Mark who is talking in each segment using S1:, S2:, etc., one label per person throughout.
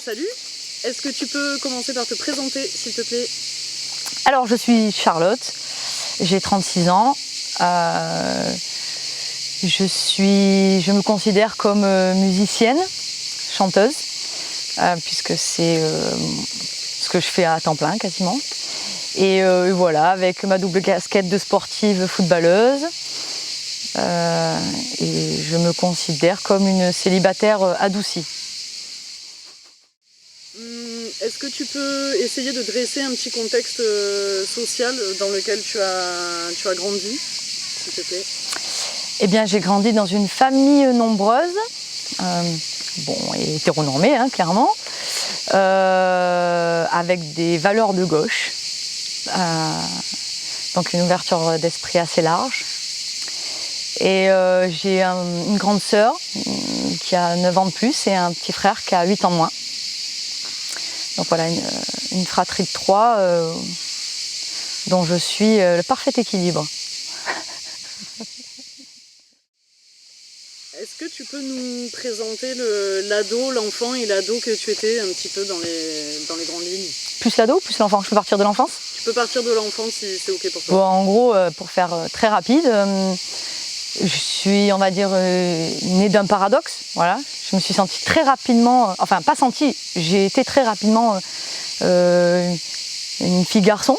S1: salut. Est-ce que tu peux commencer par te présenter, s'il te plaît?
S2: Alors, je suis Charlotte, j'ai 36 ans. Je me considère comme musicienne, chanteuse, puisque c'est ce que je fais à temps plein quasiment. Et voilà, avec ma double casquette de sportive footballeuse. Et je me considère comme une célibataire adoucie.
S1: Est-ce que tu peux essayer de dresser un petit contexte social dans lequel tu as grandi, s'il te plaît?
S2: Eh bien, j'ai grandi dans une famille nombreuse, et hétéronormée, hein, clairement, avec des valeurs de gauche, donc une ouverture d'esprit assez large. Et j'ai une grande sœur qui a 9 ans de plus et un petit frère qui a 8 ans de moins. Donc voilà, une fratrie de 3 dont je suis le parfait équilibre.
S1: Est-ce que tu peux nous présenter l'enfant et l'ado que tu étais un petit peu dans les grandes lignes?
S2: Plus l'ado ou plus l'enfant? Je peux partir de l'enfance?
S1: Tu peux partir de l'enfance si c'est ok pour toi.
S2: Bon, en gros, pour faire très rapide, je suis, on va dire, née d'un paradoxe. Voilà. Je me suis sentie très rapidement, enfin pas sentie, j'ai été très rapidement une fille garçon,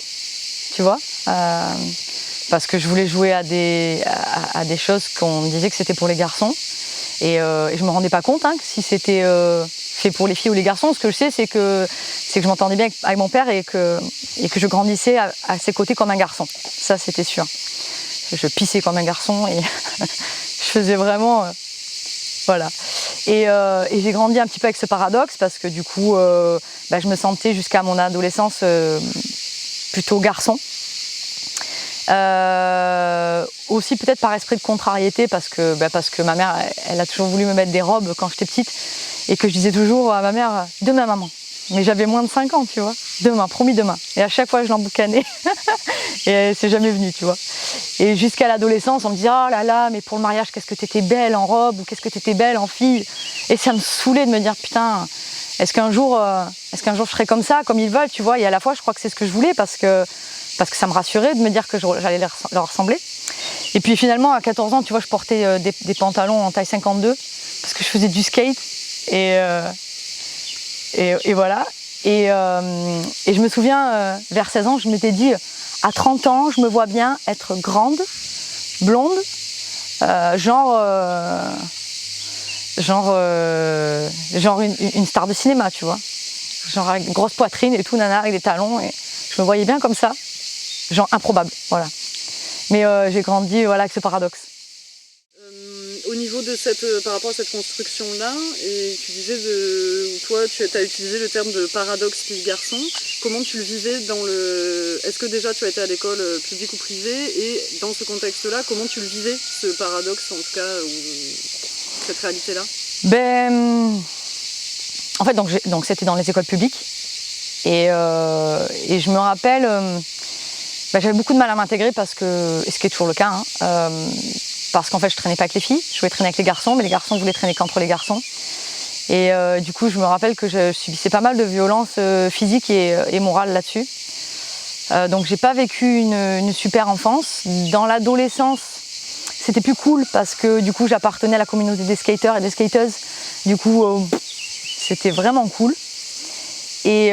S2: tu vois. Parce que je voulais jouer à des choses qu'on disait que c'était pour les garçons. Et je me rendais pas compte si c'était fait pour les filles ou les garçons. Ce que je sais, c'est que je m'entendais bien avec mon père et que je grandissais à ses côtés comme un garçon. Ça, c'était sûr. Je pissais comme un garçon et je faisais vraiment... voilà. Et j'ai grandi un petit peu avec ce paradoxe parce que du coup, je me sentais jusqu'à mon adolescence plutôt garçon. Aussi peut-être par esprit de contrariété parce que ma mère elle a toujours voulu me mettre des robes quand j'étais petite et que je disais toujours à ma mère demain maman, mais j'avais moins de 5 ans, tu vois, demain, promis demain, et à chaque fois je l'emboucanais et c'est jamais venu, tu vois. Et jusqu'à l'adolescence on me disait oh là là mais pour le mariage qu'est-ce que t'étais belle en robe ou qu'est-ce que t'étais belle en fille, et ça me saoulait de me dire putain est-ce qu'un jour je serai comme ça, comme ils veulent, tu vois. Et à la fois je crois que c'est ce que je voulais parce que ça me rassurait de me dire que j'allais leur ressembler. Et puis finalement, à 14 ans, tu vois, je portais des pantalons en taille 52 parce que je faisais du skate. Et voilà. Et je me souviens, vers 16 ans, je m'étais dit, à 30 ans, je me vois bien être grande, blonde, genre une star de cinéma, tu vois. Genre avec une grosse poitrine et tout, nana, avec des talons. Et je me voyais bien comme ça. Genre improbable, voilà. Mais j'ai grandi avec ce paradoxe.
S1: Au niveau de par rapport à cette construction-là, et tu disais toi tu as utilisé le terme de paradoxe fille-garçon, comment tu le vivais est-ce que déjà tu as été à l'école publique ou privée, et dans ce contexte-là, comment tu le vivais, ce paradoxe en tout cas, ou cette réalité-là?
S2: En fait, donc c'était dans les écoles publiques, et je me rappelle... j'avais beaucoup de mal à m'intégrer et ce qui est toujours le cas, parce qu'en fait je traînais pas avec les filles, je voulais traîner avec les garçons, mais les garçons voulaient traîner qu'entre les garçons. Et du coup je me rappelle que je subissais pas mal de violences physiques et morales là-dessus. Donc j'ai pas vécu une super enfance. Dans l'adolescence, c'était plus cool parce que du coup j'appartenais à la communauté des skateurs et des skateuses. Du coup c'était vraiment cool. Et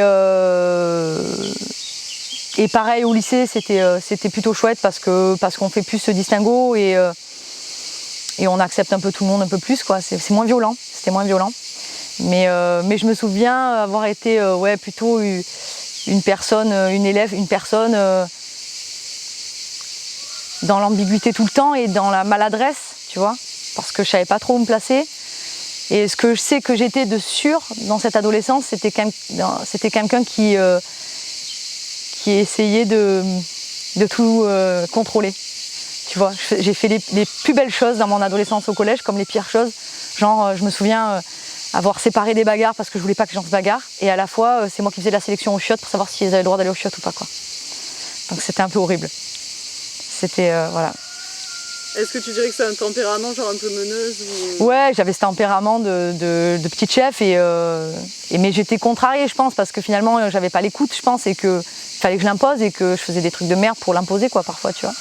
S2: pareil au lycée, c'était plutôt chouette parce qu'on fait plus ce distinguo et on accepte un peu tout le monde un peu plus, quoi. C'est moins violent, c'était moins violent. Mais je me souviens avoir été plutôt une personne dans l'ambiguïté tout le temps et dans la maladresse, tu vois, parce que je savais pas trop où me placer. Et ce que je sais que j'étais de sûr dans cette adolescence, c'était quelqu'un qui essayait de tout contrôler. Tu vois, j'ai fait les plus belles choses dans mon adolescence au collège, comme les pires choses. Genre, je me souviens avoir séparé des bagarres parce que je voulais pas que les gens se bagarrent. Et à la fois, c'est moi qui faisais la sélection aux chiottes pour savoir s'ils avaient le droit d'aller aux chiottes ou pas, quoi. Donc c'était un peu horrible. C'était, voilà.
S1: Est-ce que tu dirais que c'est un tempérament genre un peu meneuse ou...
S2: Ouais, j'avais ce tempérament de petite chef mais j'étais contrariée, je pense, parce que finalement j'avais pas l'écoute, je pense, et que fallait que je l'impose et que je faisais des trucs de merde pour l'imposer, quoi, parfois, tu vois.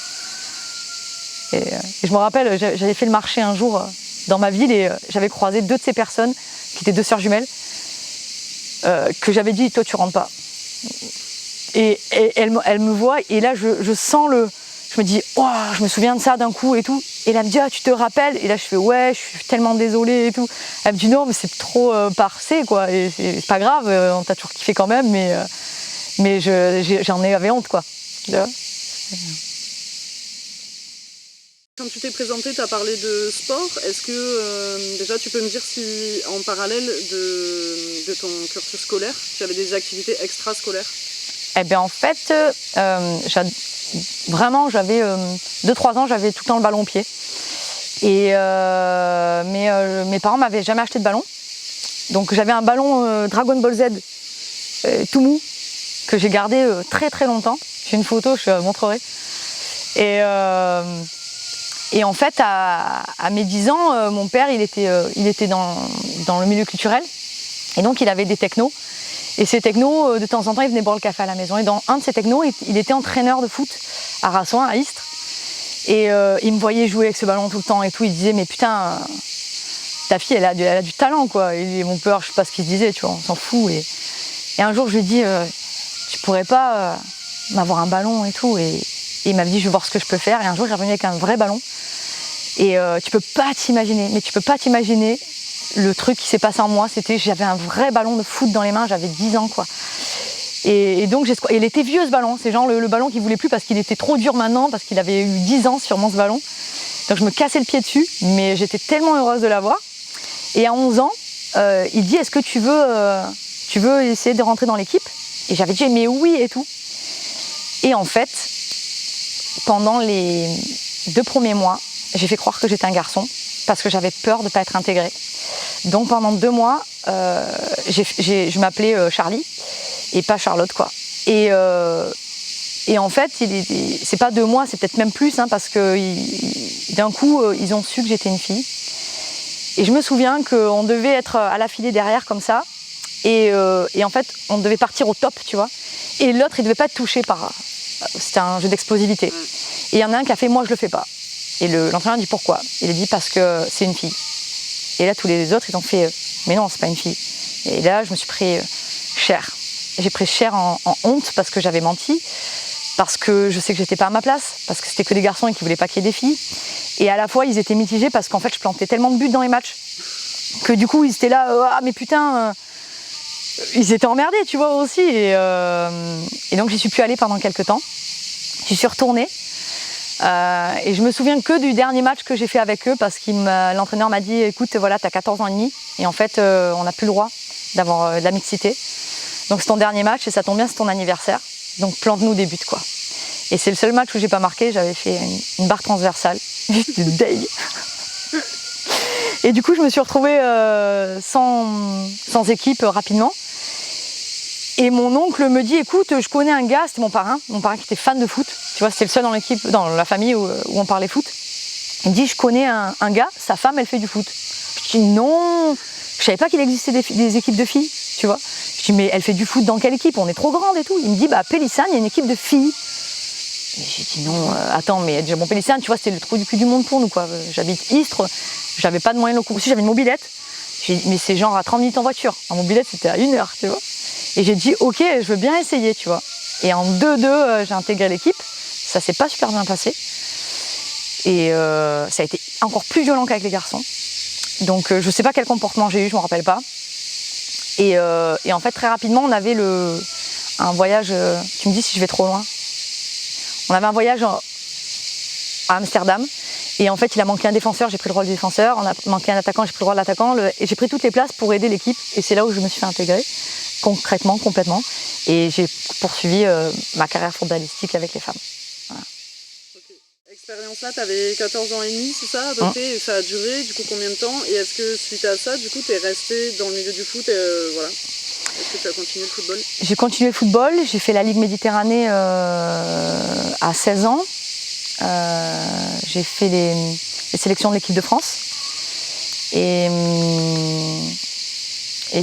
S2: Et je me rappelle, j'avais fait le marché un jour dans ma ville et j'avais croisé 2 de ces personnes qui étaient 2 sœurs jumelles que j'avais dit, toi tu rentres pas. Et elle me voit et là je sens je me dis, oh, je me souviens de ça d'un coup et tout. Et elle me dit, ah, tu te rappelles? Et là, je fais, ouais, je suis tellement désolée et tout. Elle me dit, non, mais c'est trop passé, quoi. Et c'est pas grave, on t'a toujours kiffé quand même, mais j'en avais honte, quoi. Tu vois.
S1: Quand tu t'es présentée, tu as parlé de sport. Est-ce que, déjà, tu peux me dire si, en parallèle de ton cursus scolaire, tu avais des activités extrascolaires?
S2: Eh bien, en fait, vraiment, j'avais 2-3 ans, j'avais tout le temps le ballon au pied. Et mes parents m'avaient jamais acheté de ballon. Donc j'avais un ballon Dragon Ball Z tout mou que j'ai gardé très très longtemps. J'ai une photo, je te la montrerai. Et en fait, à mes 10 ans, mon père, il était dans le milieu culturel. Et donc, il avait des technos. Et ces technos, de temps en temps, il venait boire le café à la maison. Et dans un de ces technos, il était entraîneur de foot à Rassoin, à Istres. Et il me voyait jouer avec ce ballon tout le temps et tout. Il disait, mais putain, ta fille, elle a du talent, quoi. Et mon père, je sais pas ce qu'il se disait, tu vois, on s'en fout. Et un jour, je lui ai dit, tu pourrais pas m'avoir un ballon et tout. Et il m'a dit, je vais voir ce que je peux faire. Et un jour, il est revenu avec un vrai ballon. Et tu peux pas t'imaginer, le truc qui s'est passé en moi, j'avais un vrai ballon de foot dans les mains, j'avais 10 ans, quoi. Et donc, il était vieux, ce ballon. C'est genre le ballon qu'il voulait plus parce qu'il était trop dur maintenant, parce qu'il avait eu 10 ans sûrement, ce ballon. Donc je me cassais le pied dessus, mais j'étais tellement heureuse de l'avoir. Et à 11 ans, il dit, est-ce que tu veux essayer de rentrer dans l'équipe? Et j'avais dit, mais oui, et tout. Et en fait, pendant les 2 premiers mois, j'ai fait croire que j'étais un garçon parce que j'avais peur de ne pas être intégrée. Donc pendant 2 mois, je m'appelais Charlie et pas Charlotte, quoi. Et en fait, c'est pas 2 mois, c'est peut-être même plus, hein, parce que d'un coup, ils ont su que j'étais une fille. Et je me souviens qu'on devait être à la filée derrière comme ça. Et en fait, on devait partir au top, tu vois. Et l'autre, il devait pas être touché par... C'était un jeu d'explosivité. Et il y en a un qui a fait, moi je le fais pas. Et l'entraîneur dit pourquoi? Il a dit parce que c'est une fille. Et là tous les autres ils ont fait mais non, c'est pas une fille. Et là je me suis pris cher. J'ai pris cher en honte parce que j'avais menti, parce que je sais que j'étais pas à ma place, parce que c'était que des garçons et qu'ils voulaient pas qu'il y ait des filles. Et à la fois ils étaient mitigés parce qu'en fait je plantais tellement de buts dans les matchs que du coup ils étaient là ah mais putain ils étaient emmerdés, tu vois, aussi. Et donc j'y suis plus allée pendant quelques temps. J'y suis retournée. Et je me souviens que du dernier match que j'ai fait avec eux parce que l'entraîneur m'a dit écoute, voilà, t'as 14 ans et demi et en fait on n'a plus le droit d'avoir de la mixité. Donc c'est ton dernier match et ça tombe bien, c'est ton anniversaire. Donc plante-nous des buts, quoi. Et c'est le seul match où j'ai pas marqué, j'avais fait une barre transversale. J'étais deg. Et du coup je me suis retrouvée sans équipe rapidement. Et mon oncle me dit, écoute, je connais un gars, c'était mon parrain qui était fan de foot. Tu vois, c'était le seul dans l'équipe, dans la famille où on parlait foot. Il me dit, je connais un gars, sa femme, elle fait du foot. Je dis, non, je savais pas qu'il existait des équipes de filles, tu vois. Je dis, mais elle fait du foot dans quelle équipe? On est trop grande et tout. Il me dit, bah, à Pélissane, il y a une équipe de filles. Et j'ai dit, non, attends, mais déjà, bon, Pélissane, tu vois, c'était le trou du cul du monde pour nous, quoi. J'habite Istres, j'avais pas de moyens locaux. Aussi, j'avais une mobilette. J'ai dit, mais c'est genre à 30 minutes en voiture. En mobilette, c'était à 1 heure, tu vois. Et j'ai dit, ok, je veux bien essayer, tu vois. Et en 2-2, j'ai intégré l'équipe. Ça s'est pas super bien passé. Et ça a été encore plus violent qu'avec les garçons. Donc je sais pas quel comportement j'ai eu, je m'en rappelle pas. Et en fait, très rapidement, on avait un voyage... tu me dis si je vais trop loin. On avait un voyage à Amsterdam. Et en fait, il a manqué un défenseur, j'ai pris le rôle du défenseur. On a manqué un attaquant, j'ai pris le rôle de l'attaquant. Et j'ai pris toutes les places pour aider l'équipe. Et c'est là où je me suis fait intégrer. Concrètement, complètement. Et j'ai poursuivi ma carrière footballistique avec les femmes. Voilà.
S1: Okay. Expérience-là, tu avais 14 ans et demi, c'est ça, à peu près, et ça a duré, du coup, combien de temps? Et est-ce que suite à ça, du coup, tu es resté dans le milieu du foot voilà. Est-ce que tu as continué le football? J'ai
S2: continué le football, j'ai fait la Ligue Méditerranée à 16 ans. j'ai fait les sélections de l'équipe de France. Et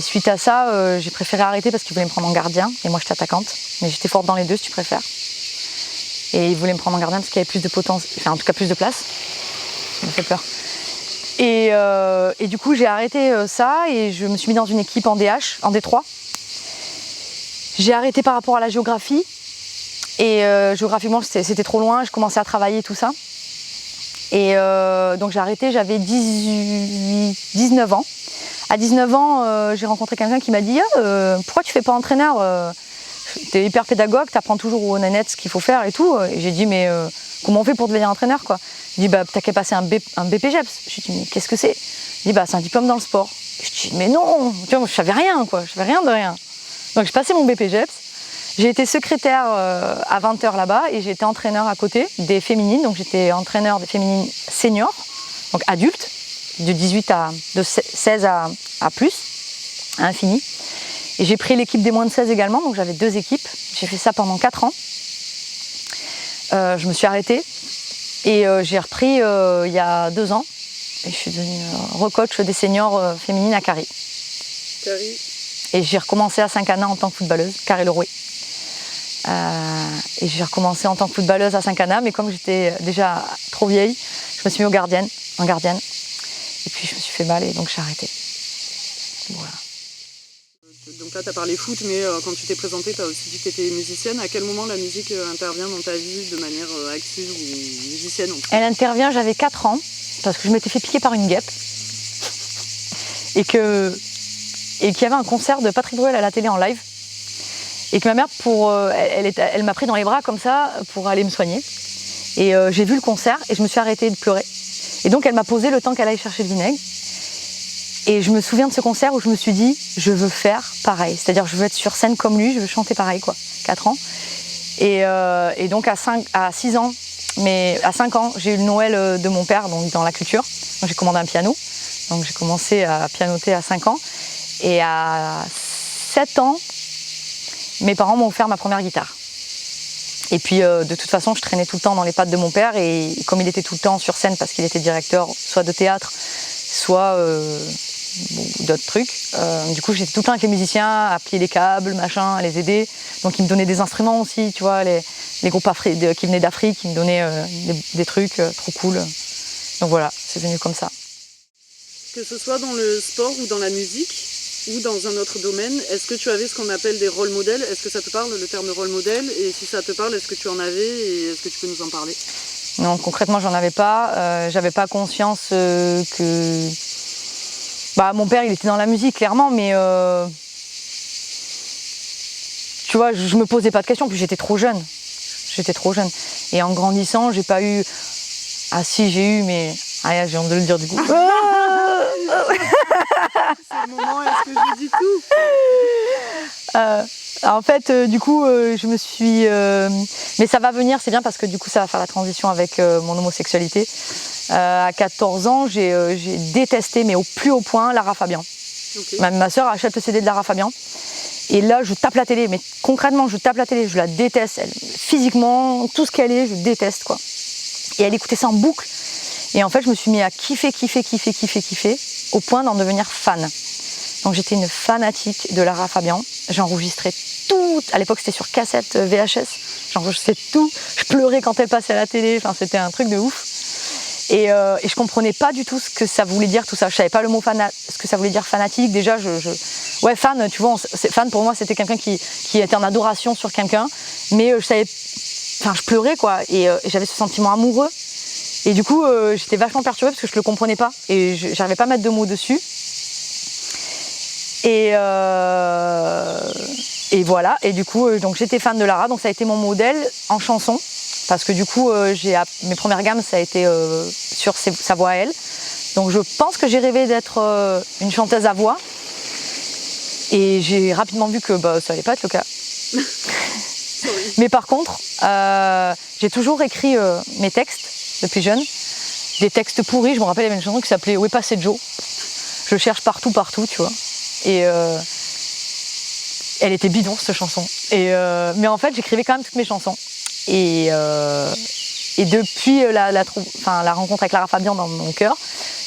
S2: suite à ça, j'ai préféré arrêter parce qu'ils voulaient me prendre en gardien. Et moi, j'étais attaquante. Mais j'étais forte dans les deux, si tu préfères. Et ils voulaient me prendre en gardien parce qu'il y avait plus de potentiel, enfin en tout cas plus de place. Ça me fait peur. Et du coup, j'ai arrêté ça et je me suis mis dans une équipe en DH, en D3. J'ai arrêté par rapport à la géographie. Et géographiquement, c'était trop loin. Je commençais à travailler tout ça. Et donc j'ai arrêté, j'avais 19 ans. À 19 ans, j'ai rencontré quelqu'un qui m'a dit pourquoi tu fais pas entraîneur t'es hyper pédagogue, t'apprends toujours aux nénettes ce qu'il faut faire et tout. Et j'ai dit mais comment on fait pour devenir entraîneur quoi? Il dit bah t'as qu'à passer un BPGEPS. J'ai dit mais qu'est-ce que c'est? Il dit bah c'est un diplôme dans le sport. Je dis mais non, tu vois, moi, je savais rien quoi, je savais rien de rien. Donc j'ai passé mon BPGEPS. J'ai été secrétaire à 20h là-bas et j'ai été entraîneur à côté des féminines. Donc j'étais entraîneur des féminines seniors, donc adultes, de 16 à plus, à infini. Et j'ai pris l'équipe des moins de 16 également, donc j'avais 2 équipes. J'ai fait ça pendant 4 ans. Je me suis arrêtée et j'ai repris il y a 2 ans. Et je suis devenue recoach des seniors féminines à Carry. Et j'ai recommencé à Saint-Cana en tant que footballeuse, Carry-le-Rouet. Et j'ai recommencé en tant que footballeuse à Saint-Cana, mais comme j'étais déjà trop vieille, je me suis mise en gardienne. Et puis je me suis fait mal et donc j'ai arrêté. Voilà.
S1: Donc là, tu as parlé foot, mais quand tu t'es présentée, tu as aussi dit que tu étais musicienne. À quel moment la musique intervient dans ta vie de manière active ou musicienne en tout cas?
S2: Elle intervient, j'avais 4 ans, parce que je m'étais fait piquer par une guêpe. Et qu'il y avait un concert de Patrick Bruel à la télé en live. Et que ma mère, elle m'a pris dans les bras comme ça pour aller me soigner. Et j'ai vu le concert et je me suis arrêtée de pleurer. Et donc elle m'a posé le temps qu'elle aille chercher le vinaigre. Et je me souviens de ce concert où je me suis dit, je veux faire pareil. C'est-à-dire, je veux être sur scène comme lui, je veux chanter pareil, quoi. 4 ans. Et donc, à 6 ans, mais à 5 ans, j'ai eu le Noël de mon père, donc dans la culture. Donc, j'ai commandé un piano. Donc, j'ai commencé à pianoter à 5 ans. Et à 7 ans, mes parents m'ont offert ma première guitare. Et puis, de toute façon, je traînais tout le temps dans les pattes de mon père. Et comme il était tout le temps sur scène, parce qu'il était directeur, soit de théâtre, soit d'autres trucs. Du coup, j'étais tout le temps avec les musiciens, à plier les câbles, machin, à les aider. Donc, ils me donnaient des instruments aussi, tu vois, les groupes qui venaient d'Afrique, ils me donnaient des trucs trop cool. Donc voilà, c'est venu comme ça.
S1: Que ce soit dans le sport ou dans la musique, ou dans un autre domaine, est-ce que tu avais ce qu'on appelle des rôles modèles? Est-ce que ça te parle, le terme de rôle modèle? Et si ça te parle, est-ce que tu en avais et est-ce que tu peux nous en parler?
S2: Non, concrètement, j'en avais pas. J'avais pas conscience que... Bah, mon père, il était dans la musique, clairement, mais... Tu vois, je me posais pas de questions, puis j'étais trop jeune. Et en grandissant, j'ai pas eu... Ah si, j'ai eu, mais... Ah, j'ai honte de le dire du coup.
S1: C'est le moment, est-ce que je dis tout?
S2: En fait, du coup, je me suis... Mais ça va venir, c'est bien parce que du coup, ça va faire la transition avec mon homosexualité. À 14 ans, j'ai détesté, mais au plus haut point, Lara Fabian. Okay. Ma soeur achète le CD de Lara Fabian. Et là, je tape la télé, mais concrètement, je tape la télé, je la déteste. Physiquement, tout ce qu'elle est, je déteste, quoi. Et elle écoutait ça en boucle. Et en fait, je me suis mis à kiffer, au point d'en devenir fan. Donc j'étais une fanatique de Lara Fabian. J'enregistrais tout. À l'époque, c'était sur cassette VHS. J'enregistrais tout. Je pleurais quand elle passait à la télé. Enfin, c'était un truc de ouf. Et je comprenais pas du tout ce que ça voulait dire, tout ça. Je savais pas le mot ce que ça voulait dire fanatique. Déjà, ouais, fan, tu vois, fan pour moi, c'était quelqu'un qui était en adoration sur quelqu'un. Mais je savais... Enfin, je pleurais, quoi. Et j'avais ce sentiment amoureux. Et du coup, j'étais vachement perturbée parce que je le comprenais pas. Et j'arrivais pas à mettre de mots dessus. Et voilà. Et du coup, donc j'étais fan de Lara. Donc ça a été mon modèle en chanson. Parce que du coup, mes premières gammes, ça a été sur sa voix à elle. Donc je pense que j'ai rêvé d'être une chanteuse à voix. Et j'ai rapidement vu que ça allait pas être le cas. Mais par contre, j'ai toujours écrit mes textes depuis jeune. Des textes pourris. Je me rappelle, il y avait une chanson qui s'appelait « Où est passé Joe ?» Je cherche partout, tu vois. Et elle était bidon, cette chanson. Mais en fait, j'écrivais quand même toutes mes chansons. Et Et depuis la rencontre avec Lara Fabian dans mon cœur,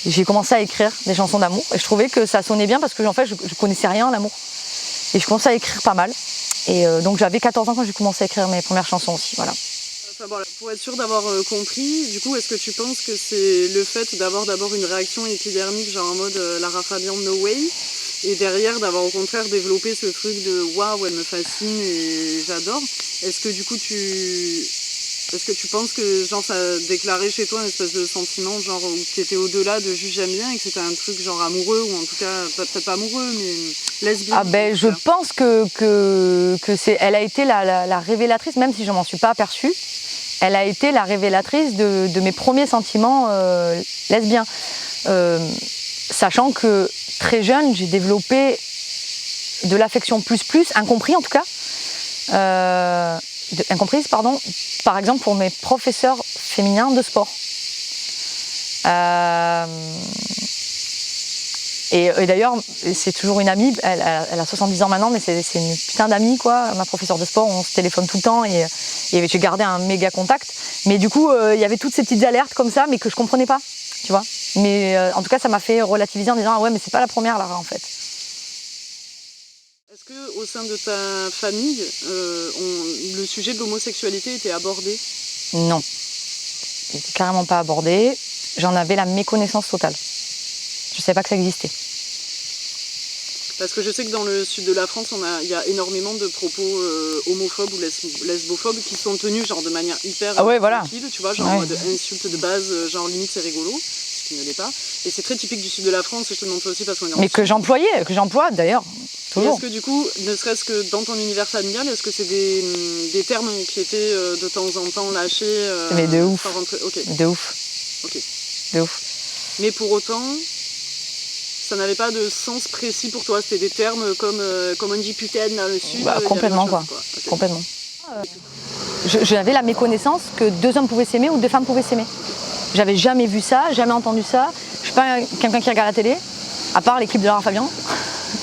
S2: j'ai commencé à écrire des chansons d'amour. Et je trouvais que ça sonnait bien parce que en fait, je connaissais rien à l'amour. Et je commençais à écrire pas mal. Et donc j'avais 14 ans quand j'ai commencé à écrire mes premières chansons aussi. Voilà.
S1: Enfin, voilà. Pour être sûr d'avoir compris, du coup, est-ce que tu penses que c'est le fait d'avoir d'abord une réaction épidermique, genre en mode Lara Fabian, no way, et derrière d'avoir au contraire développé ce truc de waouh, elle me fascine et j'adore. Est-ce que du coup est-ce que tu penses que genre ça a déclaré chez toi une espèce de sentiment genre où tu étais au-delà de juste j'aime bien et que c'était un truc genre amoureux ou en tout cas peut-être pas amoureux mais lesbien?
S2: Ah ben je pense que elle a été la révélatrice, même si je m'en suis pas aperçue. Elle a été la révélatrice de mes premiers sentiments lesbiens. Sachant que très jeune, j'ai développé de l'affection plus, incompris en tout cas, incomprise, pardon, par exemple pour mes professeurs féminins de sport. Et d'ailleurs, c'est toujours une amie, elle a 70 ans maintenant, mais c'est une putain d'amie, quoi, ma professeure de sport, on se téléphone tout le temps et j'ai gardé un méga contact. Mais du coup, il y avait toutes ces petites alertes comme ça, mais que je comprenais pas, tu vois. Mais en tout cas, ça m'a fait relativiser en disant, ah ouais, mais c'est pas la première, Lara, en fait.
S1: Est-ce qu'au sein de ta famille, le sujet de l'homosexualité était abordé?
S2: Non, il n'était carrément pas abordé. J'en avais la méconnaissance totale. Je ne savais pas que ça existait.
S1: Parce que je sais que dans le sud de la France, il y a énormément de propos homophobes ou lesbophobes qui sont tenus genre de manière hyper tranquille, tu vois, genre en mode insulte de base, genre limite c'est rigolo, ce qui ne l'est pas. Et c'est très typique du sud de la France, et je te demande ça aussi parce qu'on est en
S2: Mais que j'emploie d'ailleurs, toujours.
S1: Est-ce que du coup, ne serait-ce que dans ton univers familial, est-ce que c'est des termes qui étaient de temps en temps lâchés
S2: Mais de ouf.
S1: Okay.
S2: De ouf.
S1: Ok.
S2: De ouf.
S1: Mais pour autant, ça n'avait pas de sens précis pour toi. C'était des termes comme on dit putain dans le sud.
S2: Complètement quoi. Okay. Complètement. J'avais la méconnaissance que 2 hommes pouvaient s'aimer ou 2 femmes pouvaient s'aimer. J'avais jamais vu ça, jamais entendu ça. Je suis pas quelqu'un qui regarde la télé, à part les clips de Lara Fabian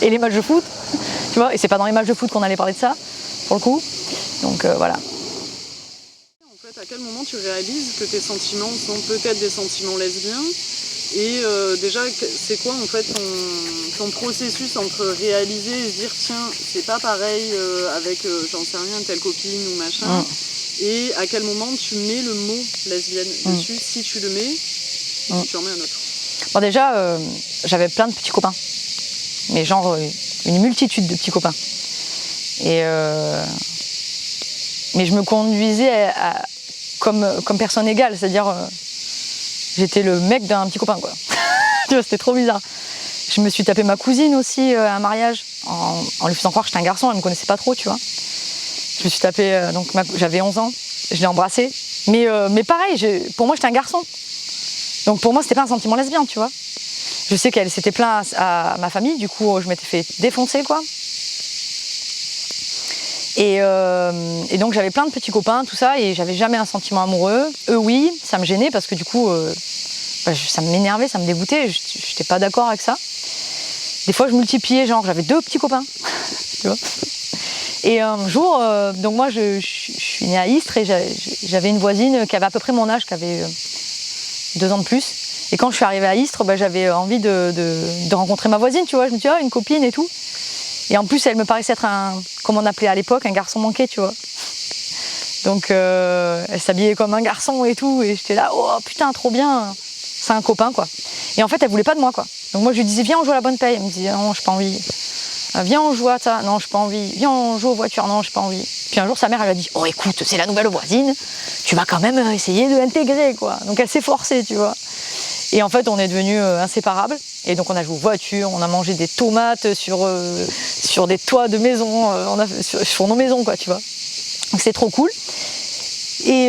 S2: et les matchs de foot. Tu vois, et c'est pas dans les matchs de foot qu'on allait parler de ça, pour le coup. Donc voilà.
S1: En fait, à quel moment tu réalises que tes sentiments sont peut-être des sentiments lesbiens? Et déjà, c'est quoi en fait ton processus entre réaliser et se dire tiens, c'est pas pareil avec, j'en sais rien, telle copine ou machin, et à quel moment tu mets le mot lesbienne dessus, si tu le mets, et si tu en mets un autre?
S2: Bon déjà, j'avais plein de petits copains, mais genre une multitude de petits copains. Et mais je me conduisais comme personne égale, c'est-à-dire j'étais le mec d'un petit copain, quoi. Tu vois, c'était trop bizarre. Je me suis tapé ma cousine aussi à un mariage, en lui faisant croire que j'étais un garçon, elle me connaissait pas trop, tu vois. Je me suis tapé, donc j'avais 11 ans, je l'ai embrassée. Mais pareil, pour moi j'étais un garçon. Donc pour moi c'était pas un sentiment lesbien, tu vois. Je sais qu'elle s'était plainte à ma famille, du coup je m'étais fait défoncer, quoi. Et donc j'avais plein de petits copains, tout ça, et j'avais jamais un sentiment amoureux. Eux oui, ça me gênait parce que du coup, ça m'énervait, ça me dégoûtait, j'étais pas d'accord avec ça. Des fois je multipliais, genre j'avais 2 petits copains, tu vois. Et un jour, donc moi je suis née à Istres et j'avais une voisine qui avait à peu près mon âge, qui avait 2 ans de plus. Et quand je suis arrivée à Istres, j'avais envie de rencontrer ma voisine, tu vois. Je me dis, une copine et tout. Et en plus, elle me paraissait être comme on appelait à l'époque, un garçon manqué, tu vois. Donc, elle s'habillait comme un garçon et tout. Et j'étais là, oh putain, trop bien. C'est un copain, quoi. Et en fait, elle voulait pas de moi, quoi. Donc moi, je lui disais, viens, on joue à la bonne paye. Elle me disait, non, j'ai pas envie. Viens, on joue à ça. Non, j'ai pas envie. Viens, on joue aux voitures. Non, j'ai pas envie. Puis un jour, sa mère, elle a dit, oh écoute, c'est la nouvelle voisine. Tu vas quand même essayer de l'intégrer, quoi. Donc elle s'est forcée, tu vois. Et en fait, on est devenus inséparables. Et donc, on a joué aux voitures, on a mangé des tomates sur des toits de maisons, sur nos maisons, quoi, tu vois. Donc, c'est trop cool. Et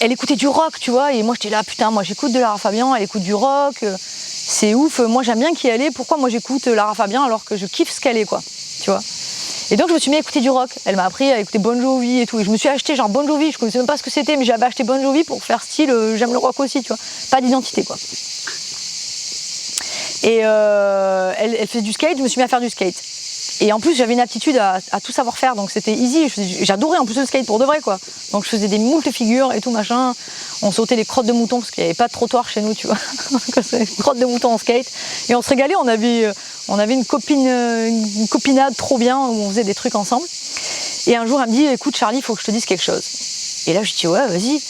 S2: elle écoutait du rock, tu vois. Et moi, j'étais là, putain, moi, j'écoute de Lara Fabian, elle écoute du rock. C'est ouf. Moi, j'aime bien qui elle est. Pourquoi moi, j'écoute Lara Fabian alors que je kiffe ce qu'elle est, quoi, tu vois. Et donc je me suis mis à écouter du rock. Elle m'a appris à écouter Bon Jovi et tout. Et je me suis acheté genre Bon Jovi. Je connaissais même pas ce que c'était, mais j'avais acheté Bon Jovi pour faire style j'aime le rock aussi, tu vois. Pas d'identité, quoi. Et elle fait du skate. Je me suis mis à faire du skate. Et en plus, j'avais une aptitude à tout savoir faire, donc c'était easy. J'adorais en plus le skate pour de vrai, quoi. Donc je faisais des moultes figures et tout machin. On sautait les crottes de mouton parce qu'il n'y avait pas de trottoir chez nous, tu vois. Des crottes de mouton en skate. Et on se régalait, on avait une copinade trop bien où on faisait des trucs ensemble. Et un jour, elle me dit, écoute Charlie, il faut que je te dise quelque chose. Et là, je dis, ouais, vas-y.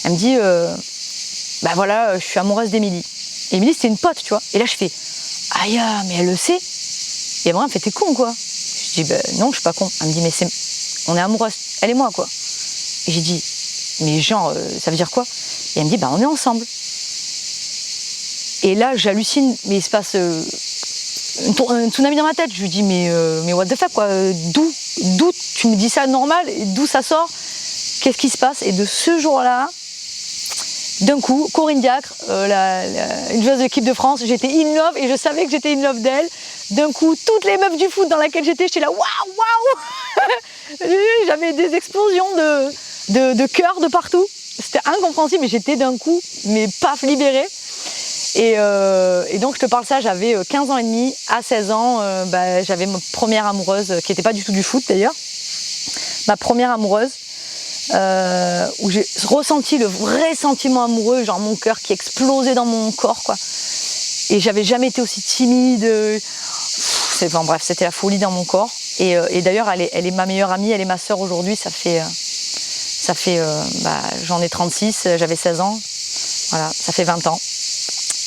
S2: Elle me dit, bah voilà, je suis amoureuse d'Émilie. Et Émilie, c'était une pote, tu vois. Et là, je fais, aïe, mais elle le sait. Et elle me fait, t'es con, quoi. Je dis, ben non, je suis pas con. Elle me dit, mais on est amoureuses, elle et moi, quoi. Et j'ai dit, mais genre, ça veut dire quoi? Et elle me dit, bah on est ensemble. Et là, j'hallucine, mais il se passe un tsunami dans ma tête. Je lui dis, mais what the fuck, quoi. D'où tu me dis ça normal? D'où ça sort? Qu'est-ce qui se passe? Et de ce jour-là, d'un coup, Corinne Diacre, une joueuse de l'équipe de France, j'étais in love et je savais que j'étais in love d'elle. D'un coup, toutes les meufs du foot dans laquelle j'étais là, waouh, waouh. J'avais des explosions de cœur de partout. C'était incompréhensible, mais j'étais d'un coup, mais paf, libérée. Et donc, je te parle ça, j'avais 15 ans et demi. À 16 ans, j'avais ma première amoureuse, qui n'était pas du tout du foot d'ailleurs. Ma première amoureuse. Où j'ai ressenti le vrai sentiment amoureux, genre mon cœur qui explosait dans mon corps, quoi. Et j'avais jamais été aussi timide. Bref, c'était la folie dans mon corps. Et d'ailleurs, elle est ma meilleure amie, elle est ma sœur aujourd'hui. Ça fait j'en ai 36, j'avais 16 ans. Voilà, ça fait 20 ans.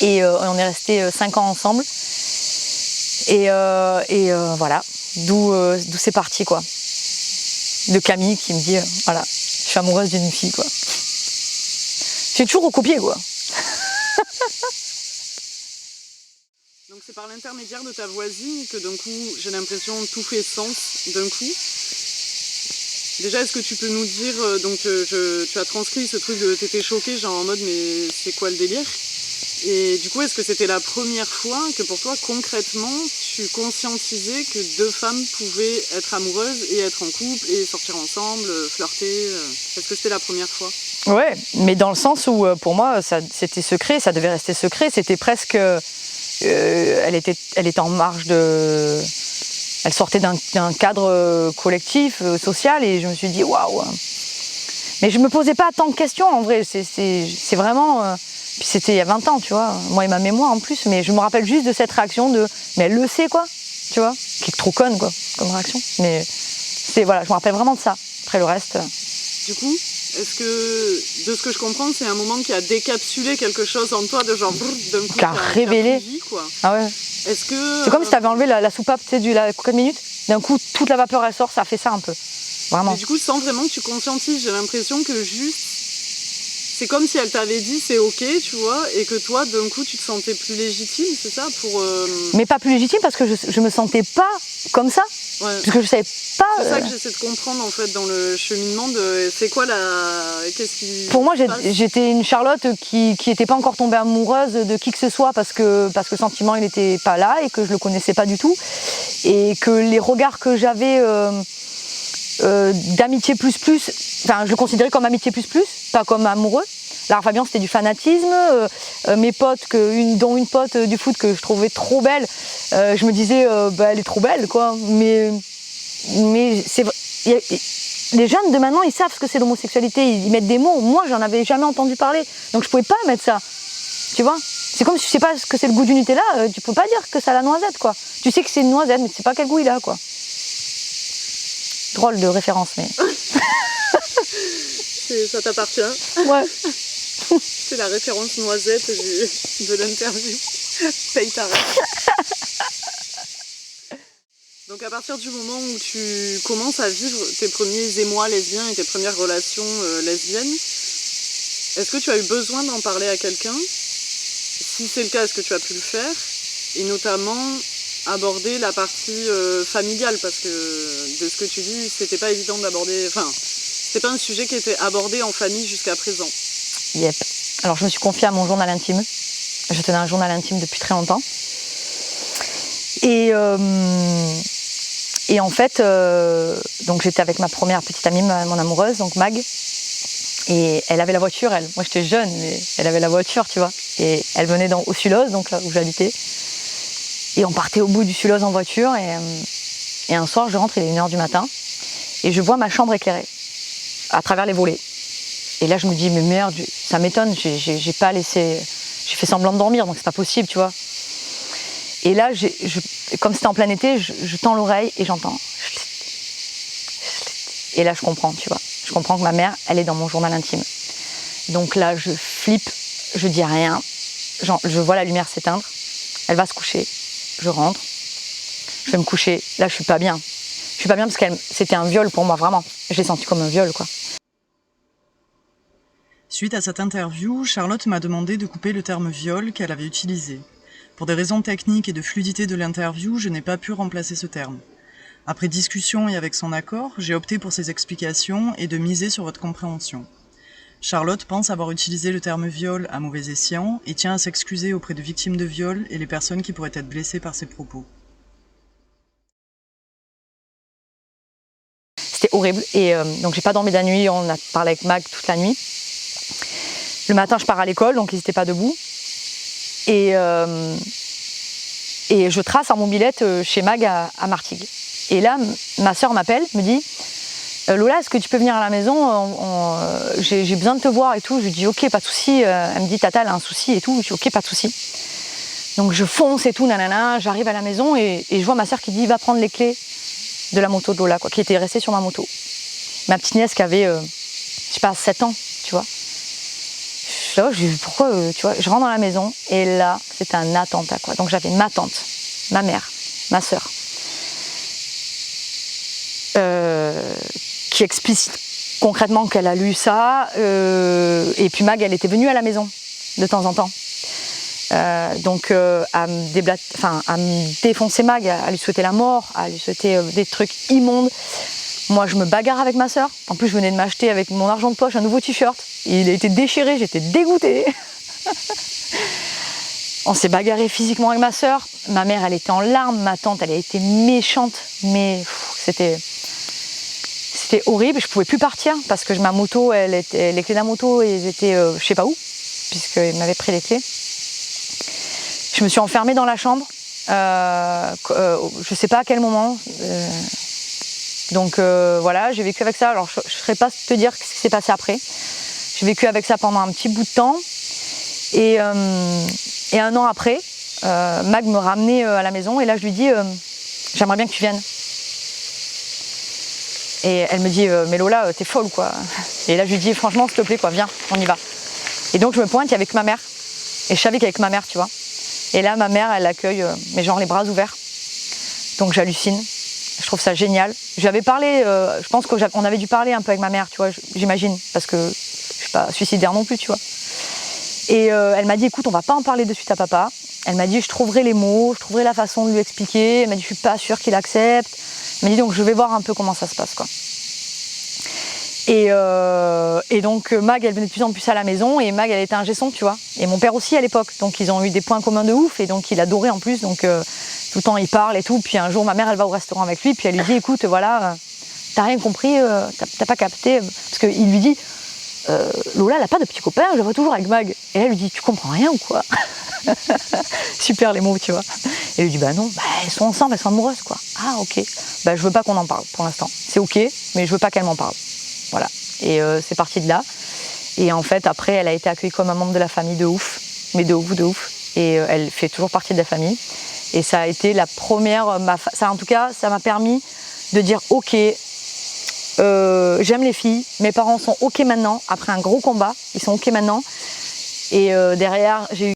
S2: Et on est restés 5 ans ensemble. Et voilà, d'où c'est parti, quoi. De Camille qui me dit, voilà, je suis amoureuse d'une fille, quoi. J'ai toujours recopié, quoi.
S1: Donc c'est par l'intermédiaire de ta voisine que d'un coup, j'ai l'impression, tout fait sens d'un coup. Déjà, est-ce que tu peux nous dire, tu as transcrit ce truc de t'étais choquée, genre en mode, mais c'est quoi le délire? Et du coup, est-ce que c'était la première fois que pour toi, concrètement, tu conscientisais que deux femmes pouvaient être amoureuses et être en couple et sortir ensemble, flirter? Est-ce que c'était la première fois?
S2: Ouais, mais dans le sens où pour moi, c'était secret, ça devait rester secret. C'était presque... elle était en marge de... Elle sortait d'un cadre collectif, social, et je me suis dit, waouh. Mais je me posais pas tant de questions, en vrai. C'est vraiment... Puis c'était il y a 20 ans, tu vois, moi et ma mémoire en plus, mais je me rappelle juste de cette réaction de... Mais elle le sait, quoi, tu vois, qui est trop conne, quoi, comme réaction. Mais voilà, je me rappelle vraiment de ça. Après le reste...
S1: Du coup, est-ce que, de ce que je comprends, c'est un moment qui a décapsulé quelque chose en toi, de genre, d'un coup,
S2: qui a révélé.
S1: Vie, quoi.
S2: Ah ouais.
S1: Est-ce que...
S2: C'est comme si tu avais enlevé la soupape, tu sais, la coca de minutes. D'un coup, toute la vapeur, elle sort, ça fait ça un peu. Vraiment.
S1: Mais du coup, sans vraiment que tu conscientises, j'ai l'impression que juste... C'est comme si elle t'avait dit c'est ok, tu vois, et que toi, d'un coup, tu te sentais plus légitime, c'est ça pour,
S2: Mais pas plus légitime parce que je me sentais pas comme ça.
S1: Ouais.
S2: Parce que je savais pas.
S1: C'est ça que j'essaie de comprendre en fait dans le cheminement de c'est quoi qu'est-ce qui.
S2: Pour moi, j'étais une Charlotte qui était pas encore tombée amoureuse de qui que ce soit parce que le sentiment il était pas là et que je le connaissais pas du tout et que les regards que j'avais d'amitié plus, enfin je le considérais comme amitié plus, pas comme amoureux. Lara Fabian c'était du fanatisme, mes potes, dont une pote du foot que je trouvais trop belle, je me disais elle est trop belle quoi, mais c'est les jeunes de maintenant ils savent ce que c'est l'homosexualité, ils mettent des mots, moi j'en avais jamais entendu parler, donc je pouvais pas mettre ça, tu vois. C'est comme si tu sais pas ce que c'est le goût du Nutella, tu peux pas dire que ça a la noisette quoi. Tu sais que c'est une noisette mais tu sais pas quel goût il a quoi. Drôle de référence, mais.
S1: Ça t'appartient.
S2: Ouais.
S1: C'est la référence noisette de l'interview. Paye ta rêve. Donc à partir du moment où tu commences à vivre tes premiers émois lesbiens et tes premières relations lesbiennes, est-ce que tu as eu besoin d'en parler à quelqu'un? Si c'est le cas, est-ce que tu as pu le faire? Et notamment aborder la partie familiale, parce que de ce que tu dis, c'était pas évident d'aborder, enfin, c'était pas un sujet qui était abordé en famille jusqu'à présent.
S2: Yep. Alors je me suis confiée à mon journal intime. Je tenais un journal intime depuis très longtemps. Et en fait, donc j'étais avec ma première petite amie, mon amoureuse, donc Mag. Et elle avait la voiture, elle. Moi j'étais jeune, mais elle avait la voiture, tu vois. Et elle venait au Sulhoz, donc là où j'habitais. Et on partait au bout du Sulhoz en voiture Et un soir, je rentre, il est 1h du matin, et je vois ma chambre éclairée, à travers les volets. Et là, je me dis, mais merde, ça m'étonne, j'ai pas laissé... J'ai fait semblant de dormir, donc c'est pas possible, tu vois. Et là, comme c'était en plein été, je tends l'oreille et j'entends... Et là, je comprends, tu vois. Je comprends que ma mère, elle est dans mon journal intime. Donc là, je flippe, je dis rien. Je vois la lumière s'éteindre. Elle va se coucher. Je rentre. Je vais me coucher. Là, je suis pas bien. Je suis pas bien parce que c'était un viol pour moi, vraiment. Je l'ai senti comme un viol, quoi.
S1: Suite à cette interview, Charlotte m'a demandé de couper le terme viol qu'elle avait utilisé. Pour des raisons techniques et de fluidité de l'interview, je n'ai pas pu remplacer ce terme. Après discussion et avec son accord, j'ai opté pour ses explications et de miser sur votre compréhension. Charlotte pense avoir utilisé le terme viol à mauvais escient et tient à s'excuser auprès de victimes de viol et les personnes qui pourraient être blessées par ses propos.
S2: C'était horrible et donc j'ai pas dormi de la nuit, on a parlé avec Mag toute la nuit. Le matin je pars à l'école, donc ils n'étaient pas debout. Et je trace en mobilette chez Mag à Martigues. Et là, ma soeur m'appelle, me dit Lola, est-ce que tu peux venir à la maison, j'ai besoin de te voir et tout. Je lui dis ok, pas de souci. Elle me dit Tata, elle a un souci et tout. Je dis ok, pas de souci. Donc je fonce et tout, nanana. J'arrive à la maison et je vois ma soeur qui dit va prendre les clés de la moto de Lola, quoi, qui était restée sur ma moto. Ma petite nièce qui avait, je sais pas, 7 ans, tu vois. Je dis pourquoi, tu vois. Je rentre dans la maison et là, c'était un attentat, quoi. Donc j'avais ma tante, ma mère, ma soeur. Qui explicite concrètement qu'elle a lu ça. Et puis Mag, elle était venue à la maison de temps en temps. Donc à me défoncer Mag, à lui souhaiter la mort, à lui souhaiter des trucs immondes. Moi, je me bagarre avec ma soeur. En plus, je venais de m'acheter avec mon argent de poche un nouveau t-shirt. Il a été déchiré, j'étais dégoûtée. On s'est bagarré physiquement avec ma soeur. Ma mère, elle était en larmes. Ma tante, elle a été méchante. Mais c'était horrible. Je pouvais plus partir parce que ma moto, les clés de la moto, elles étaient je sais pas où, puisqu'ils m'avaient pris les clés. Je me suis enfermée dans la chambre. Je sais pas à quel moment. Donc voilà, j'ai vécu avec ça. Alors je ne saurais pas te dire ce qui s'est passé après. J'ai vécu avec ça pendant un petit bout de temps. Et 1 an après, Mag me ramenait à la maison et là je lui dis j'aimerais bien que tu viennes. Et elle me dit mais Lola, t'es folle quoi. Et là je lui dis franchement s'il te plaît quoi, viens, on y va. Et donc je me pointe avec ma mère. Et je savais qu'avec ma mère, tu vois. Et là ma mère elle l'accueille mais genre les bras ouverts. Donc j'hallucine. Je trouve ça génial. J'avais parlé, je pense qu'on avait dû parler un peu avec ma mère, tu vois, j'imagine, parce que je suis pas suicidaire non plus, tu vois. Et elle m'a dit, écoute, on va pas en parler de suite à papa. Elle m'a dit, je trouverai les mots, je trouverai la façon de lui expliquer. Elle m'a dit, je suis pas sûre qu'il accepte. Elle m'a dit, donc je vais voir un peu comment ça se passe, quoi. Et donc Mag, elle venait de plus en plus à la maison et Mag, elle était ingé son, tu vois. Et mon père aussi à l'époque, donc ils ont eu des points communs de ouf et donc il adorait en plus, donc tout le temps il parle et tout. Puis un jour ma mère, elle va au restaurant avec lui, puis elle lui dit, écoute, voilà, t'as rien compris, t'as pas capté, parce qu'il lui dit, Lola, elle a pas de petit copain, je la vois toujours avec Mag. Et elle lui dit, tu comprends rien ou quoi? Super les mots, tu vois. Et il lui dit, bah non, bah, elles sont ensemble, elles sont amoureuses, quoi. Ah ok, bah je veux pas qu'on en parle pour l'instant. C'est ok, mais je veux pas qu'elle m'en parle. Voilà. Et c'est parti de là. Et en fait, après, elle a été accueillie comme un membre de la famille de ouf. Mais de ouf, de ouf. Et elle fait toujours partie de la famille. Et ça a été la première... en tout cas, ça m'a permis de dire, ok, j'aime les filles. Mes parents sont ok maintenant. Après un gros combat, ils sont ok maintenant. Et derrière, j'ai eu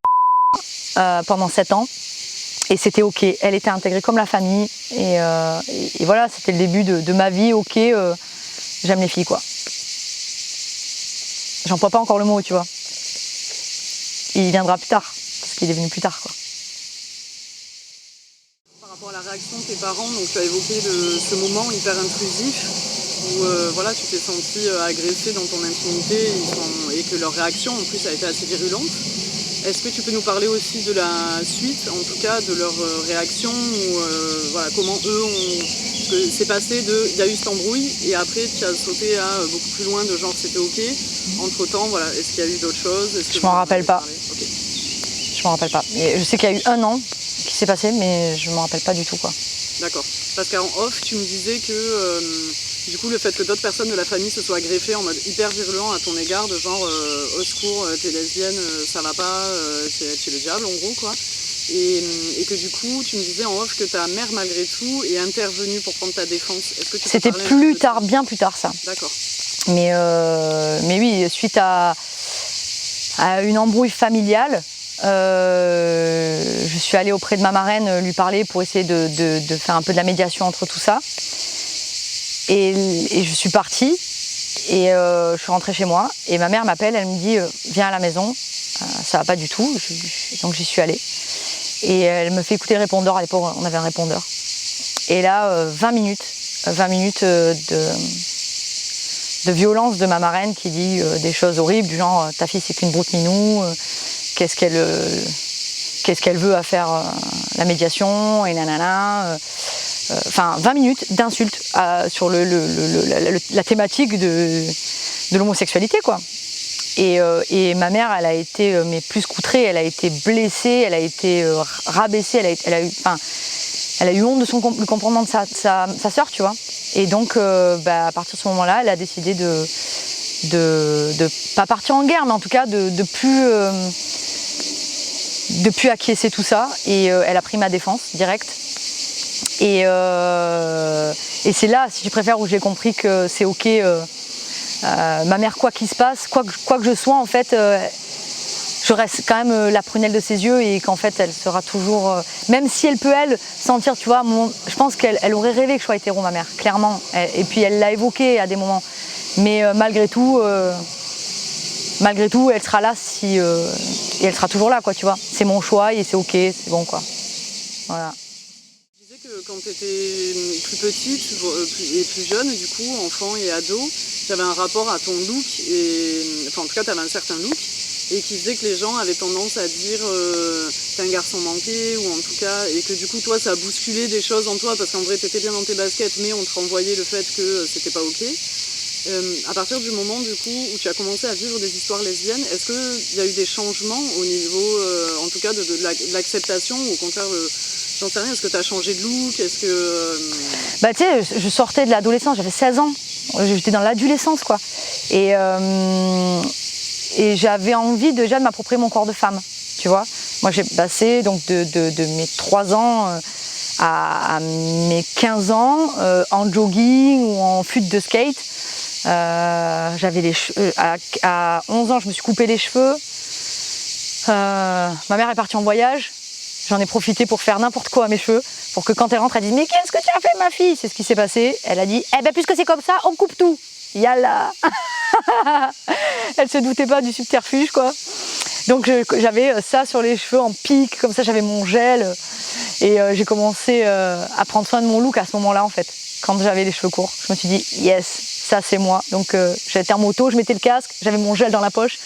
S2: pendant 7 ans. Et c'était ok. Elle était intégrée comme la famille. Et voilà, c'était le début de ma vie. Ok, j'aime les filles, quoi. J'emploie pas encore le mot, tu vois. Il viendra plus tard, parce qu'il est venu plus tard, quoi.
S1: Par rapport à la réaction de tes parents, donc tu as évoqué ce moment hyper intrusif où voilà, tu t'es sentie agressée dans ton intimité et que leur réaction en plus a été assez virulente. Est-ce que tu peux nous parler aussi de la suite, en tout cas de leur réaction ou voilà, comment eux ont... Parce que c'est passé il y a eu cette embrouille et après tu as sauté à beaucoup plus loin de genre c'était ok. Entre temps, voilà, est-ce qu'il y a eu d'autres choses?
S2: Je m'en rappelle pas.
S1: Okay.
S2: Je m'en rappelle pas. Et je sais qu'il y a eu 1 an qui s'est passé, mais je m'en rappelle pas du tout, quoi.
S1: D'accord. Parce qu'en off, tu me disais que du coup, le fait que d'autres personnes de la famille se soient greffées en mode hyper virulent à ton égard, de genre au secours, t'es lesbienne, ça va pas, t'es le diable en gros, quoi. Et que du coup, tu me disais en off que ta mère, malgré tout, est intervenue pour prendre ta défense. Est-ce que tu peux
S2: C'était
S1: parler
S2: plus tard, bien plus tard ça.
S1: D'accord.
S2: Mais oui, suite à une embrouille familiale, je suis allée auprès de ma marraine lui parler pour essayer de faire un peu de la médiation entre tout ça. Et je suis partie et je suis rentrée chez moi. Et ma mère m'appelle, elle me dit viens à la maison, ça va pas du tout. Donc j'y suis allée. Et elle me fait écouter le répondeur, à l'époque on avait un répondeur. Et là, 20 minutes de violence de ma marraine qui dit des choses horribles du genre ta fille c'est qu'une broute minou, qu'est-ce qu'elle veut à faire la médiation et nanana. Enfin 20 minutes d'insultes sur la thématique de l'homosexualité quoi. Et ma mère elle a été mais plus qu'outrée, elle a été blessée, elle a été rabaissée, elle a eu honte de le comportement de sa sœur, tu vois. Et donc, à partir de ce moment-là, elle a décidé de pas partir en guerre, mais en tout cas de plus acquiescer tout ça. Et elle a pris ma défense directe. Et c'est là, si tu préfères, où j'ai compris que c'est ok. Ma mère, quoi qu'il se passe, quoi que je sois, en fait, je reste quand même la prunelle de ses yeux et qu'en fait elle sera toujours, même si elle peut sentir, tu vois, je pense qu'elle aurait rêvé que je sois hétéro, ma mère, clairement, et puis elle l'a évoqué à des moments, mais malgré tout elle sera là et elle sera toujours là quoi, tu vois, c'est mon choix et c'est ok, c'est bon quoi, voilà.
S1: Tu disais que quand tu étais plus petite et plus jeune, du coup, enfant et ado, tu avais un rapport à ton look, en tout cas tu avais un certain look, et qui faisait que les gens avaient tendance à dire t'es un garçon manqué, ou en tout cas, et que du coup toi ça a bousculé des choses en toi, parce qu'en vrai t'étais bien dans tes baskets, mais on te renvoyait le fait que c'était pas ok. À partir du moment du coup où tu as commencé à vivre des histoires lesbiennes, est-ce qu'il y a eu des changements au niveau, en tout cas de l'acceptation, ou au contraire, j'en sais rien, est-ce que tu as changé de look, est-ce que...
S2: Tu sais, je sortais de l'adolescence, j'avais 16 ans, j'étais dans l'adolescence quoi, et j'avais envie déjà de m'approprier mon corps de femme, tu vois. Moi j'ai passé donc de mes 3 ans à mes 15 ans en jogging ou en fut de skate. J'avais les cheveux, à 11 ans je me suis coupé les cheveux. Ma mère est partie en voyage, j'en ai profité pour faire n'importe quoi à mes cheveux, pour que quand elle rentre elle dise mais qu'est-ce que tu as fait ma fille? C'est ce qui s'est passé. Elle a dit puisque c'est comme ça on coupe tout. Yalla. Elle se doutait pas du subterfuge quoi. Donc j'avais ça sur les cheveux en pique, comme ça j'avais mon gel et j'ai commencé à prendre soin de mon look à ce moment-là en fait. Quand j'avais les cheveux courts, je me suis dit yes, ça c'est moi. Donc j'étais en moto, je mettais le casque, j'avais mon gel dans la poche.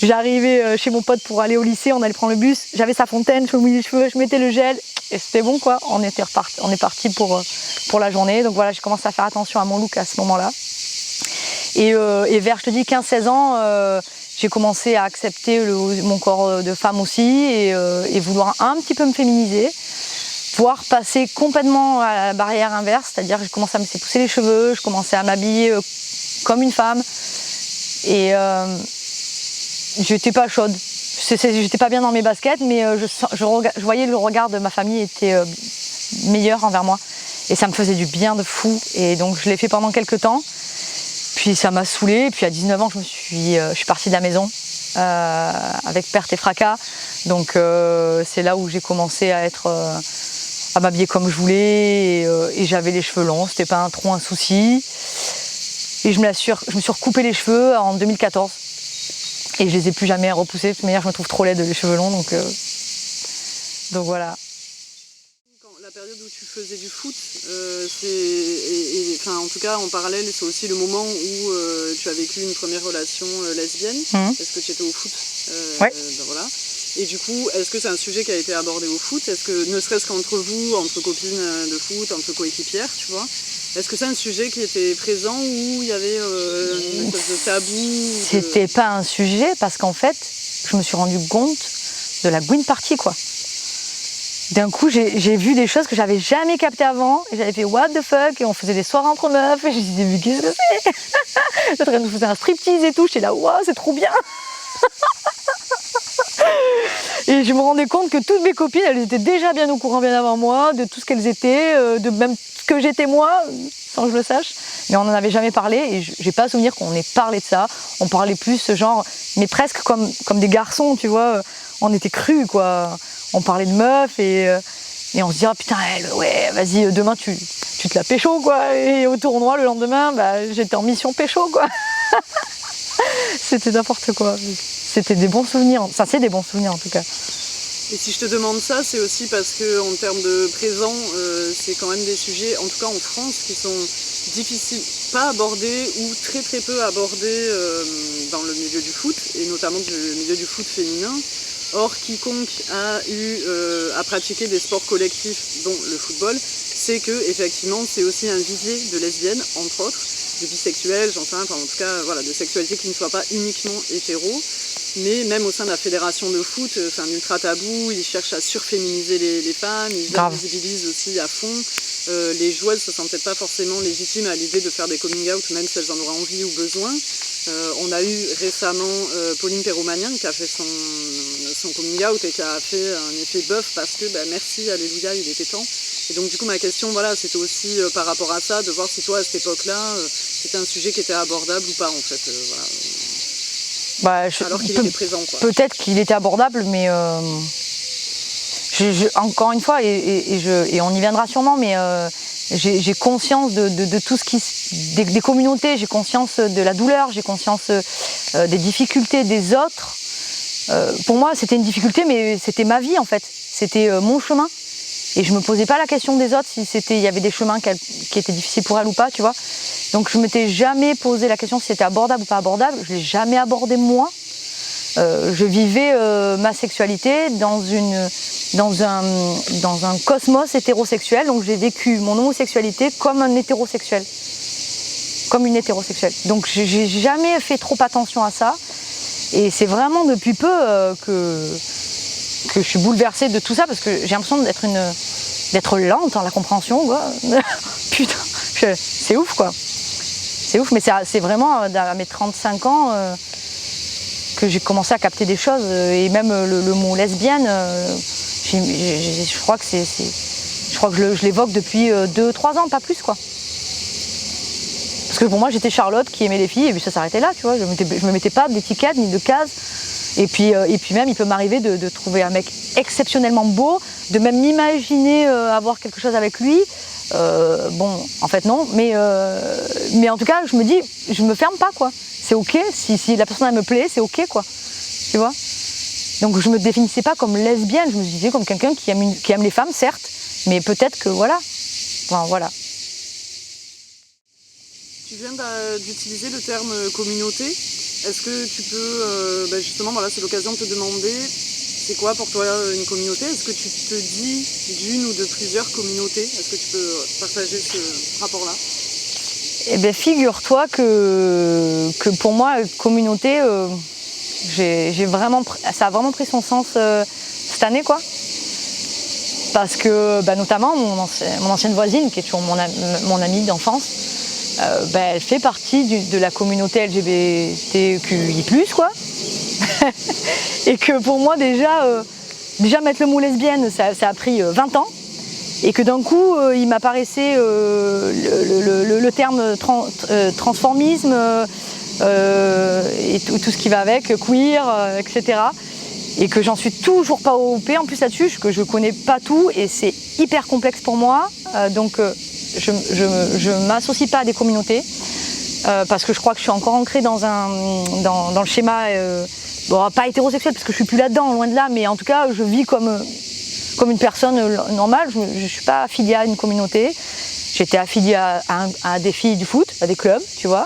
S2: J'arrivais chez mon pote pour aller au lycée, on allait prendre le bus, j'avais sa fontaine, je me mouillais les cheveux, je mettais le gel et c'était bon quoi. On est parti pour la journée. Donc voilà, j'ai commencé à faire attention à mon look à ce moment-là. Et vers, je te dis, 15-16 ans, j'ai commencé à accepter mon corps de femme aussi et vouloir un petit peu me féminiser, voire passer complètement à la barrière inverse, c'est-à-dire que je commençais à me laisser pousser les cheveux, je commençais à m'habiller comme une femme et j'étais pas chaude. J'étais pas bien dans mes baskets, mais je voyais le regard de ma famille était meilleur envers moi et ça me faisait du bien de fou et donc je l'ai fait pendant quelques temps. Puis ça m'a saoulée, et puis à 19 ans je suis partie de la maison avec perte et fracas. Donc c'est là où j'ai commencé à m'habiller comme je voulais et j'avais les cheveux longs, c'était pas trop un souci. Et je me suis recoupé les cheveux en 2014 et je les ai plus jamais repoussés. De toute manière je me trouve trop laide les cheveux longs donc voilà.
S1: La période où tu faisais du foot, en tout cas en parallèle, c'est aussi le moment où tu as vécu une première relation lesbienne. Est-ce que tu étais au foot?
S2: Ouais.
S1: Voilà. Et du coup, est-ce que c'est un sujet qui a été abordé au foot? Est-ce que, ne serait-ce qu'entre vous, entre copines de foot, entre coéquipières, tu vois, est-ce que c'est un sujet qui était présent ou il y avait une espèce de tabou?
S2: C'était pas un sujet parce qu'en fait, je me suis rendu compte de la Gwyn Party quoi. d'un coup, j'ai vu des choses que j'avais jamais captées avant. Et j'avais fait what the fuck, et on faisait des soirées entre meufs. Et je me disais, mais qu'est-ce que c'est? L'autre, elle nous faisait un striptease et tout. J'étais là, waouh, c'est trop bien. Et je me rendais compte que toutes mes copines, elles étaient déjà bien au courant, bien avant moi, de tout ce qu'elles étaient, de même ce que j'étais moi, sans que je le sache. Mais on n'en avait jamais parlé et j'ai pas souvenir qu'on ait parlé de ça. On parlait plus genre, mais presque comme des garçons, tu vois. On était crus, quoi. On parlait de meufs et on se dit, ah putain, elle, ouais, vas-y, demain tu te la pécho, quoi. Et au tournoi, le lendemain, bah, j'étais en mission pécho, quoi. C'était n'importe quoi. C'était des bons souvenirs. Ça, c'est des bons souvenirs, en tout cas.
S1: Et si je te demande ça, c'est aussi parce que en termes de présent, c'est quand même des sujets, en tout cas en France, qui sont difficiles, pas abordés ou très très peu abordés dans le milieu du foot, et notamment du milieu du foot féminin. Or, quiconque a eu à pratiquer des sports collectifs, dont le football, sait que effectivement c'est aussi un vivier de lesbiennes, entre autres, de bisexuels, j'en sais rien, enfin, en tout cas voilà, de sexualité qui ne soit pas uniquement hétéro. Mais même au sein de la fédération de foot, c'est un ultra tabou, ils cherchent à surféminiser les femmes, ils visibilisent aussi à fond. Les joueuses se sentent peut-être pas forcément légitimes à l'idée de faire des coming out, même si elles en auraient envie ou besoin. On a eu récemment Pauline Perromagnan qui a fait son coming out et qui a fait un effet bœuf parce que bah, merci, alléluia, il était temps. Et donc du coup ma question voilà, c'était aussi par rapport à ça, de voir si toi à cette époque-là, c'était un sujet qui était abordable ou pas en fait. Voilà.
S2: Bah,
S1: alors qu'il était présent, quoi.
S2: Peut-être qu'il était abordable, mais encore une fois, et on y viendra sûrement, mais j'ai conscience de tout ce qui des communautés, j'ai conscience de la douleur, j'ai conscience des difficultés des autres. Pour moi, c'était une difficulté, mais c'était ma vie en fait. C'était mon chemin. Et je me posais pas la question des autres si il y avait des chemins qui étaient difficiles pour elles ou pas, tu vois. Donc je m'étais jamais posé la question si c'était abordable ou pas abordable. Je l'ai jamais abordé moi. Je vivais ma sexualité dans un cosmos hétérosexuel. Donc j'ai vécu mon homosexualité comme un hétérosexuel, comme une hétérosexuelle. Donc j'ai jamais fait trop attention à ça. Et c'est vraiment depuis peu que je suis bouleversée de tout ça parce que j'ai l'impression d'être lente dans la compréhension, quoi. Putain, c'est ouf, quoi. C'est ouf, mais c'est vraiment à mes 35 ans que j'ai commencé à capter des choses. Et même le mot lesbienne, je crois que je l'évoque depuis 2-3 ans, pas plus, quoi. Parce que pour moi, j'étais Charlotte qui aimait les filles et puis ça s'arrêtait là, tu vois. Je me mettais pas d'étiquette ni de case. Et puis même, il peut m'arriver de trouver un mec exceptionnellement beau, de même m'imaginer avoir quelque chose avec lui. Bon, en fait non, mais en tout cas, je me dis, je me ferme pas, quoi. C'est ok, si la personne elle me plaît, c'est ok, quoi. Tu vois. Donc je me définissais pas comme lesbienne, je me disais comme quelqu'un qui aime les femmes, certes, mais peut-être que voilà. Enfin, voilà.
S1: Tu viens d'utiliser le terme communauté. Est-ce que tu peux, justement, voilà, c'est l'occasion de te demander, c'est quoi pour toi une communauté? Est-ce que tu te dis d'une ou de plusieurs communautés? Est-ce que tu peux partager ce rapport-là?
S2: Eh bien, figure-toi que pour moi, communauté, ça a vraiment pris son sens cette année, quoi. Parce que, notamment, mon ancienne voisine, qui est toujours mon amie d'enfance, elle fait partie de la communauté LGBTQI+, quoi. Et que pour moi, déjà mettre le mot lesbienne, ça a pris 20 ans. Et que d'un coup, il m'apparaissait le terme transformisme et tout ce qui va avec, queer, etc. Et que j'en suis toujours pas au P en plus là-dessus, que je connais pas tout et c'est hyper complexe pour moi. Donc je m'associe pas à des communautés parce que je crois que je suis encore ancrée dans le schéma, pas hétérosexuel parce que je suis plus là-dedans, loin de là, mais en tout cas je vis comme une personne normale. Je ne suis pas affiliée à une communauté. J'étais affiliée à des filles du foot, à des clubs, tu vois,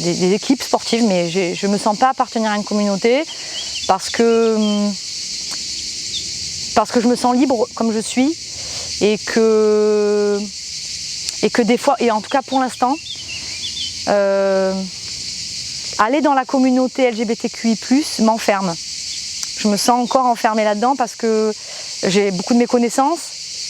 S2: des équipes sportives, mais je ne me sens pas appartenir à une communauté parce que je me sens libre comme je suis et que des fois, et en tout cas pour l'instant, aller dans la communauté LGBTQI+, m'enferme. Je me sens encore enfermée là-dedans parce que j'ai beaucoup de méconnaissances,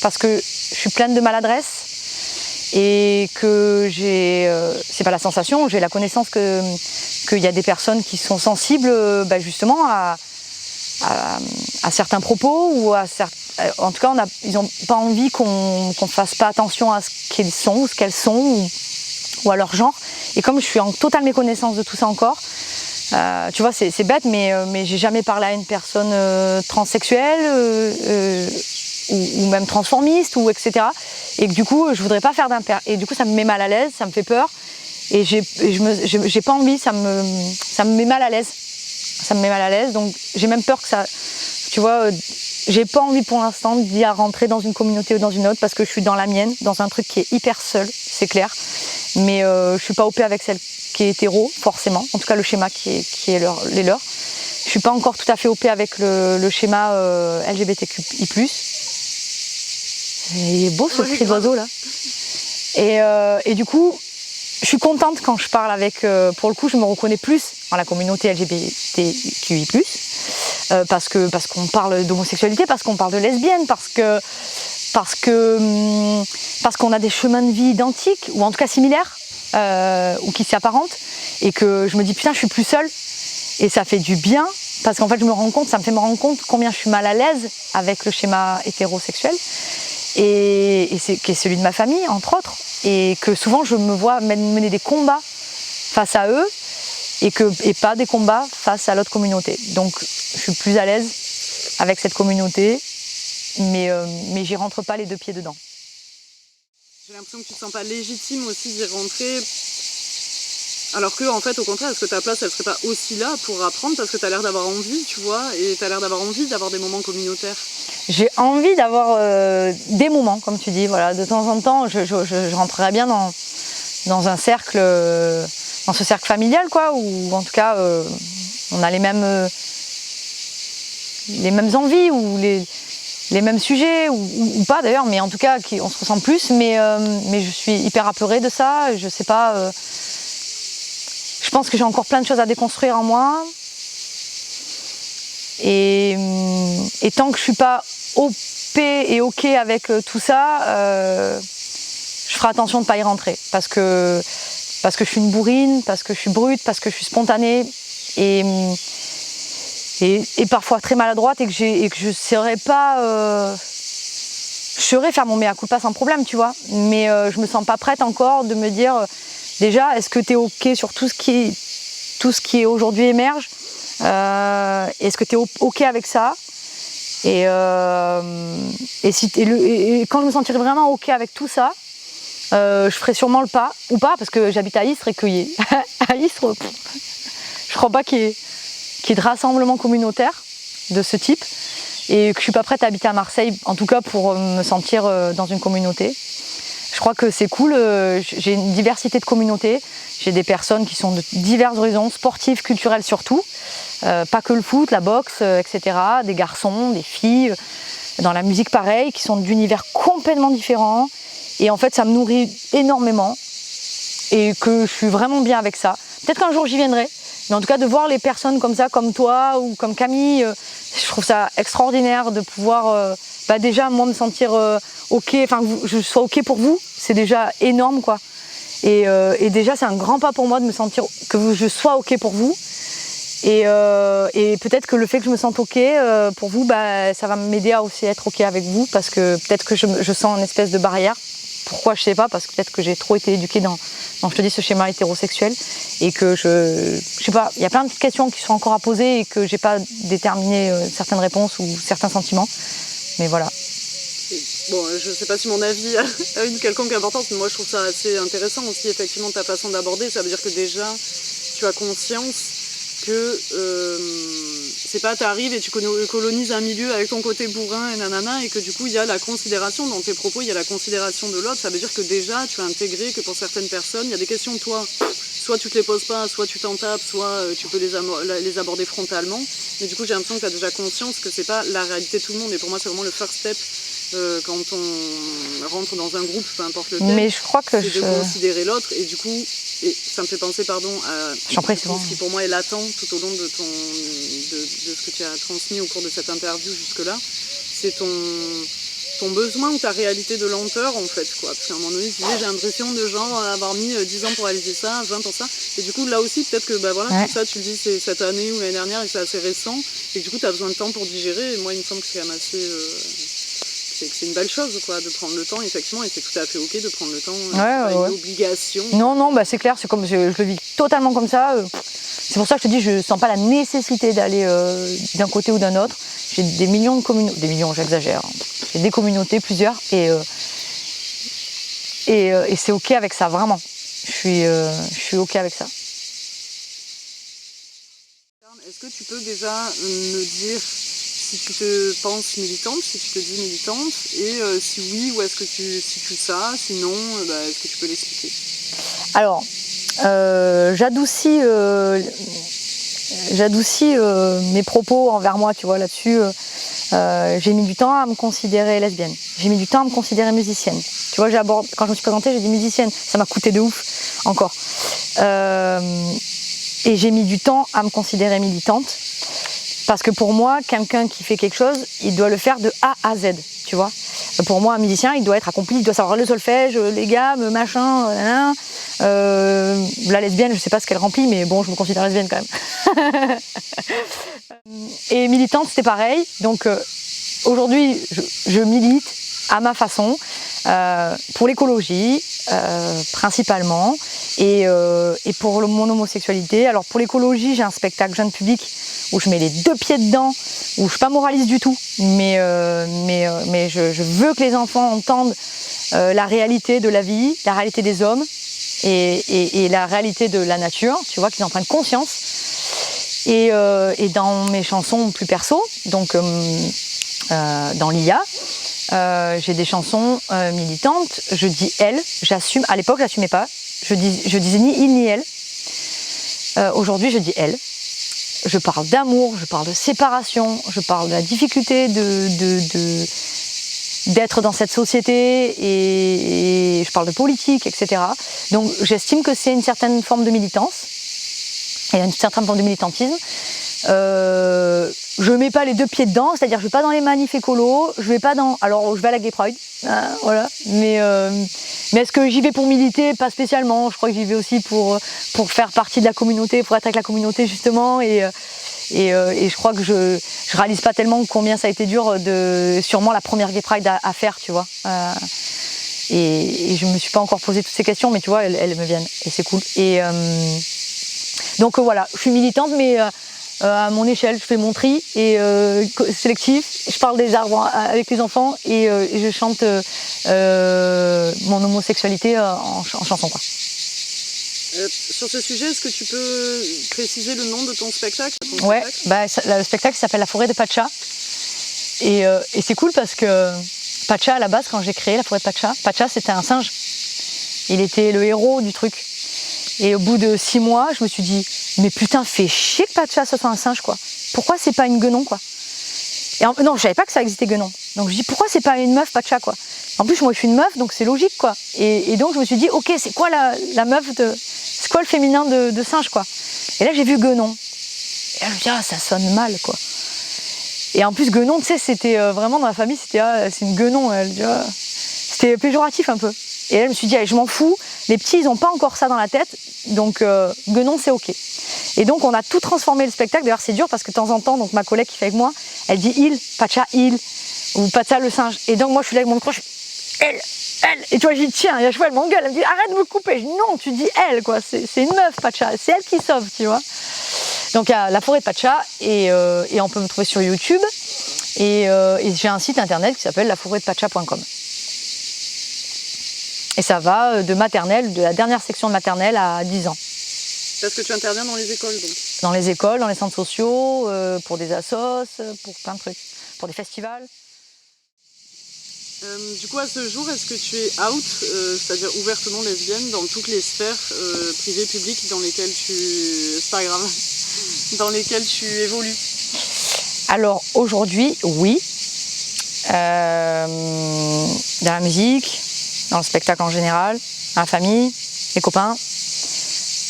S2: parce que je suis pleine de maladresse et que c'est pas la sensation, j'ai la connaissance qu'il y a des personnes qui sont sensibles justement à certains propos ou en tout cas ils n'ont pas envie qu'on fasse pas attention à ce qu'ils sont ou ce qu'elles sont ou à leur genre. Et comme je suis en totale méconnaissance de tout ça encore, tu vois, c'est bête, mais j'ai jamais parlé à une personne transsexuelle ou même transformiste ou etc. Et que du coup, je voudrais pas faire et du coup, ça me met mal à l'aise, ça me fait peur et j'ai pas envie, ça me met mal à l'aise. Ça me met mal à l'aise, donc j'ai même peur que ça, tu vois, j'ai pas envie pour l'instant d'y rentrer dans une communauté ou dans une autre parce que je suis dans la mienne, dans un truc qui est hyper seul, c'est clair. Mais je suis pas OP avec celle qui est hétéro, forcément. En tout cas, le schéma qui est les leurs. Je suis pas encore tout à fait OP avec le schéma LGBTQI+. Il est beau ce cri d'oiseau là. Et du coup, je suis contente quand je parle avec, pour le coup, je me reconnais plus dans la communauté LGBTQI+, parce qu'on parle d'homosexualité, parce qu'on parle de lesbienne, parce qu'on a des chemins de vie identiques, ou en tout cas similaires, ou qui s'apparentent, et que je me dis putain, je suis plus seule, et ça fait du bien, parce qu'en fait, ça me fait me rendre compte combien je suis mal à l'aise avec le schéma hétérosexuel, et qui est celui de ma famille, entre autres, et que souvent je me vois mener des combats face à eux et pas des combats face à l'autre communauté. Donc je suis plus à l'aise avec cette communauté, mais j'y rentre pas les deux pieds dedans.
S1: J'ai l'impression que tu te sens pas légitime aussi d'y rentrer, alors que en fait au contraire, est-ce que ta place elle serait pas aussi là pour apprendre, parce que tu as l'air d'avoir envie, tu vois, et tu as l'air d'avoir envie d'avoir des moments communautaires.
S2: J'ai envie d'avoir des moments, comme tu dis, voilà, de temps en temps, je rentrerais bien dans un cercle, dans ce cercle familial, quoi, où en tout cas on a les mêmes envies ou les mêmes sujets ou pas d'ailleurs, mais en tout cas on se ressent plus. Mais je suis hyper apeurée de ça. Je sais pas. Je pense que j'ai encore plein de choses à déconstruire en moi. Et tant que je suis pas OP et OK avec tout ça, je ferai attention de pas y rentrer parce que je suis une bourrine, parce que je suis brute, parce que je suis spontanée et parfois très maladroite et que je saurais pas. Je saurais faire mon mea culpa sans problème, tu vois. Mais je me sens pas prête encore de me dire déjà, est-ce que tu es OK sur tout ce qui est aujourd'hui émerge. Est-ce que tu es OK avec ça et quand je me sentirai vraiment OK avec tout ça, je ferai sûrement le pas, ou pas, parce que j'habite à Istres et que à Istres, je crois pas qu'il y ait de rassemblement communautaire de ce type et que je suis pas prête à habiter à Marseille, en tout cas pour me sentir dans une communauté. Je crois que c'est cool, j'ai une diversité de communautés, j'ai des personnes qui sont de divers horizons, sportifs, culturels surtout, pas que le foot, la boxe, etc. Des garçons, des filles, dans la musique pareil, qui sont d'univers complètement différents. Et en fait, ça me nourrit énormément et que je suis vraiment bien avec ça. Peut-être qu'un jour j'y viendrai, mais en tout cas de voir les personnes comme ça, comme toi ou comme Camille, je trouve ça extraordinaire de pouvoir déjà moi me sentir OK, enfin que je sois OK pour vous, c'est déjà énorme quoi. Et déjà c'est un grand pas pour moi de me sentir que je sois OK pour vous. Et peut-être que le fait que je me sente OK pour vous, ça va m'aider à aussi être OK avec vous, parce que peut-être que je sens une espèce de barrière. Pourquoi, je sais pas, parce que peut-être que j'ai trop été éduquée dans je te dis, ce schéma hétérosexuel, et que je sais pas, il y a plein de questions qui sont encore à poser et que j'ai pas déterminé certaines réponses ou certains sentiments, mais voilà.
S1: Bon, je sais pas si mon avis a une quelconque importance, mais moi je trouve ça assez intéressant aussi, effectivement, ta façon d'aborder. Ça veut dire que déjà, tu as conscience que c'est pas t'arrives et tu colonises un milieu avec ton côté bourrin et nanana, et que du coup il y a la considération dans tes propos, il y a la considération de l'autre. Ça veut dire que déjà tu as intégré que pour certaines personnes il y a des questions, toi soit tu te les poses pas, soit tu t'en tapes, soit tu peux les aborder frontalement, mais du coup j'ai l'impression que tu as déjà conscience que c'est pas la réalité de tout le monde, et pour moi c'est vraiment le first step quand on rentre dans un groupe, peu importe lequel,
S2: mais je crois que
S1: c'est de considérer l'autre. Et du coup, et ça me fait penser, pardon, à ce qui pour moi est latent tout au long de ce que tu as transmis au cours de cette interview jusque-là. C'est ton besoin ou ta réalité de lenteur, en fait, quoi. Parce qu'à un moment donné, tu disais, j'ai l'impression de genre avoir mis 10 ans pour réaliser ça, 20 pour ça. Et du coup, là aussi, peut-être que tout ça, tu le dis, c'est cette année ou l'année dernière et c'est assez récent. Et du coup, tu as besoin de temps pour digérer. Et moi, il me semble que c'est quand même assez... c'est une belle chose, quoi, de prendre le temps, effectivement. Et c'est tout à fait OK de prendre le temps. C'est pas une obligation.
S2: Non, c'est clair, c'est comme je le vis totalement comme ça. C'est pour ça que je te dis, je sens pas la nécessité d'aller d'un côté ou d'un autre. J'ai des millions de communautés, des millions, j'exagère. J'ai des communautés, plusieurs, et c'est OK avec ça, vraiment. Je suis OK avec ça.
S1: Est-ce que tu peux déjà me dire si tu te penses militante, si tu te dis militante, et si oui, où est-ce que tu situes ça, sinon, est-ce que tu peux l'expliquer?
S2: Alors, j'adoucis mes propos envers moi, tu vois, là-dessus. J'ai mis du temps à me considérer lesbienne. J'ai mis du temps à me considérer musicienne. Tu vois, quand je me suis présentée, j'ai dit musicienne. Ça m'a coûté de ouf, encore. Et j'ai mis du temps à me considérer militante. Parce que pour moi, quelqu'un qui fait quelque chose, il doit le faire de A à Z, tu vois. Pour moi, un musicien, il doit être accompli, il doit savoir le solfège, les gammes, machin, la lesbienne, je sais pas ce qu'elle remplit, mais bon, je me considère lesbienne quand même. Et militante, c'était pareil. Donc aujourd'hui, je milite à ma façon, pour l'écologie, principalement, et pour mon homosexualité. Alors pour l'écologie, j'ai un spectacle jeune public où je mets les deux pieds dedans, où je ne suis pas moraliste du tout, mais je veux que les enfants entendent la réalité de la vie, la réalité des hommes et la réalité de la nature, tu vois, qu'ils en prennent conscience. Et dans mes chansons plus perso, donc dans l'IA, j'ai des chansons militantes, je dis elle, j'assume, à l'époque j'assumais pas, je disais ni il ni elle, aujourd'hui je dis elle. Je parle d'amour, je parle de séparation, je parle de la difficulté d'être dans cette société et je parle de politique, etc. Donc j'estime que c'est une certaine forme de militance et une certaine forme de militantisme. Je mets pas les deux pieds dedans, c'est-à-dire je vais pas dans les manifs écolos, je vais pas dans... Alors je vais à la Gay Pride, voilà, mais est-ce que j'y vais pour militer? Pas spécialement, je crois que j'y vais aussi pour faire partie de la communauté, pour être avec la communauté justement, et je crois que je réalise pas tellement combien ça a été dur sûrement la première Gay Pride à faire, tu vois. Et je me suis pas encore posé toutes ces questions, mais tu vois, elles me viennent, et c'est cool. Et donc voilà, je suis militante, mais à mon échelle, je fais mon tri et sélectif. Je parle des arbres avec les enfants et je chante mon homosexualité en chanson, quoi.
S1: Sur ce sujet, est-ce que tu peux préciser le nom de ton spectacle?
S2: Ouais, le spectacle s'appelle La forêt de Pacha. Et c'est cool parce que Pacha, à la base, quand j'ai créé La forêt de Pacha, Pacha c'était un singe. Il était le héros du truc. Et au bout de 6 mois, je me suis dit, mais putain, fais chier que Pacha ce soit un singe, quoi. Pourquoi c'est pas une guenon, quoi? Non, je savais pas que ça existait guenon. Donc je dis, pourquoi c'est pas une meuf Pacha, quoi? En plus, moi, je suis une meuf, donc c'est logique, quoi. Et donc je me suis dit, ok, c'est quoi la meuf c'est quoi le féminin de singe, quoi? Et là, j'ai vu guenon. Et là, je me dis, ah, ça sonne mal, quoi. Et en plus, guenon, tu sais, c'était vraiment dans la famille, c'était, c'est une guenon, elle, tu vois. C'était péjoratif un peu. Et là, je me suis dit, allez, je m'en fous. Les petits, ils n'ont pas encore ça dans la tête. Donc, guenon, c'est OK. Et donc, on a tout transformé le spectacle. D'ailleurs, c'est dur parce que de temps en temps, donc, ma collègue qui fait avec moi, elle dit il, Pacha, il, ou Pacha, le singe. Et donc, moi, je suis là avec mon micro, je fais elle. Et tu vois, je dis tiens, et à chaque fois, elle m'engueule. Elle me dit arrête de me couper. Je dis non, tu dis elle, quoi. C'est une meuf, Pacha. C'est elle qui sauve, tu vois. Donc, il y a La forêt de Pacha et on peut me trouver sur YouTube. Et j'ai un site internet qui s'appelle laforêtdepacha.com. Et ça va de maternelle, de la dernière section de maternelle à 10 ans.
S1: Parce que tu interviens dans les écoles, donc?
S2: Dans les écoles, dans les centres sociaux, pour des assos, pour plein de trucs, pour des festivals.
S1: Du coup, à ce jour, est-ce que tu es out, c'est-à-dire ouvertement lesbienne, dans toutes les sphères privées, publiques dans lesquelles c'est pas grave, dans lesquelles tu évolues?
S2: Alors aujourd'hui, oui. dans la musique, dans le spectacle en général, dans la famille, les copains,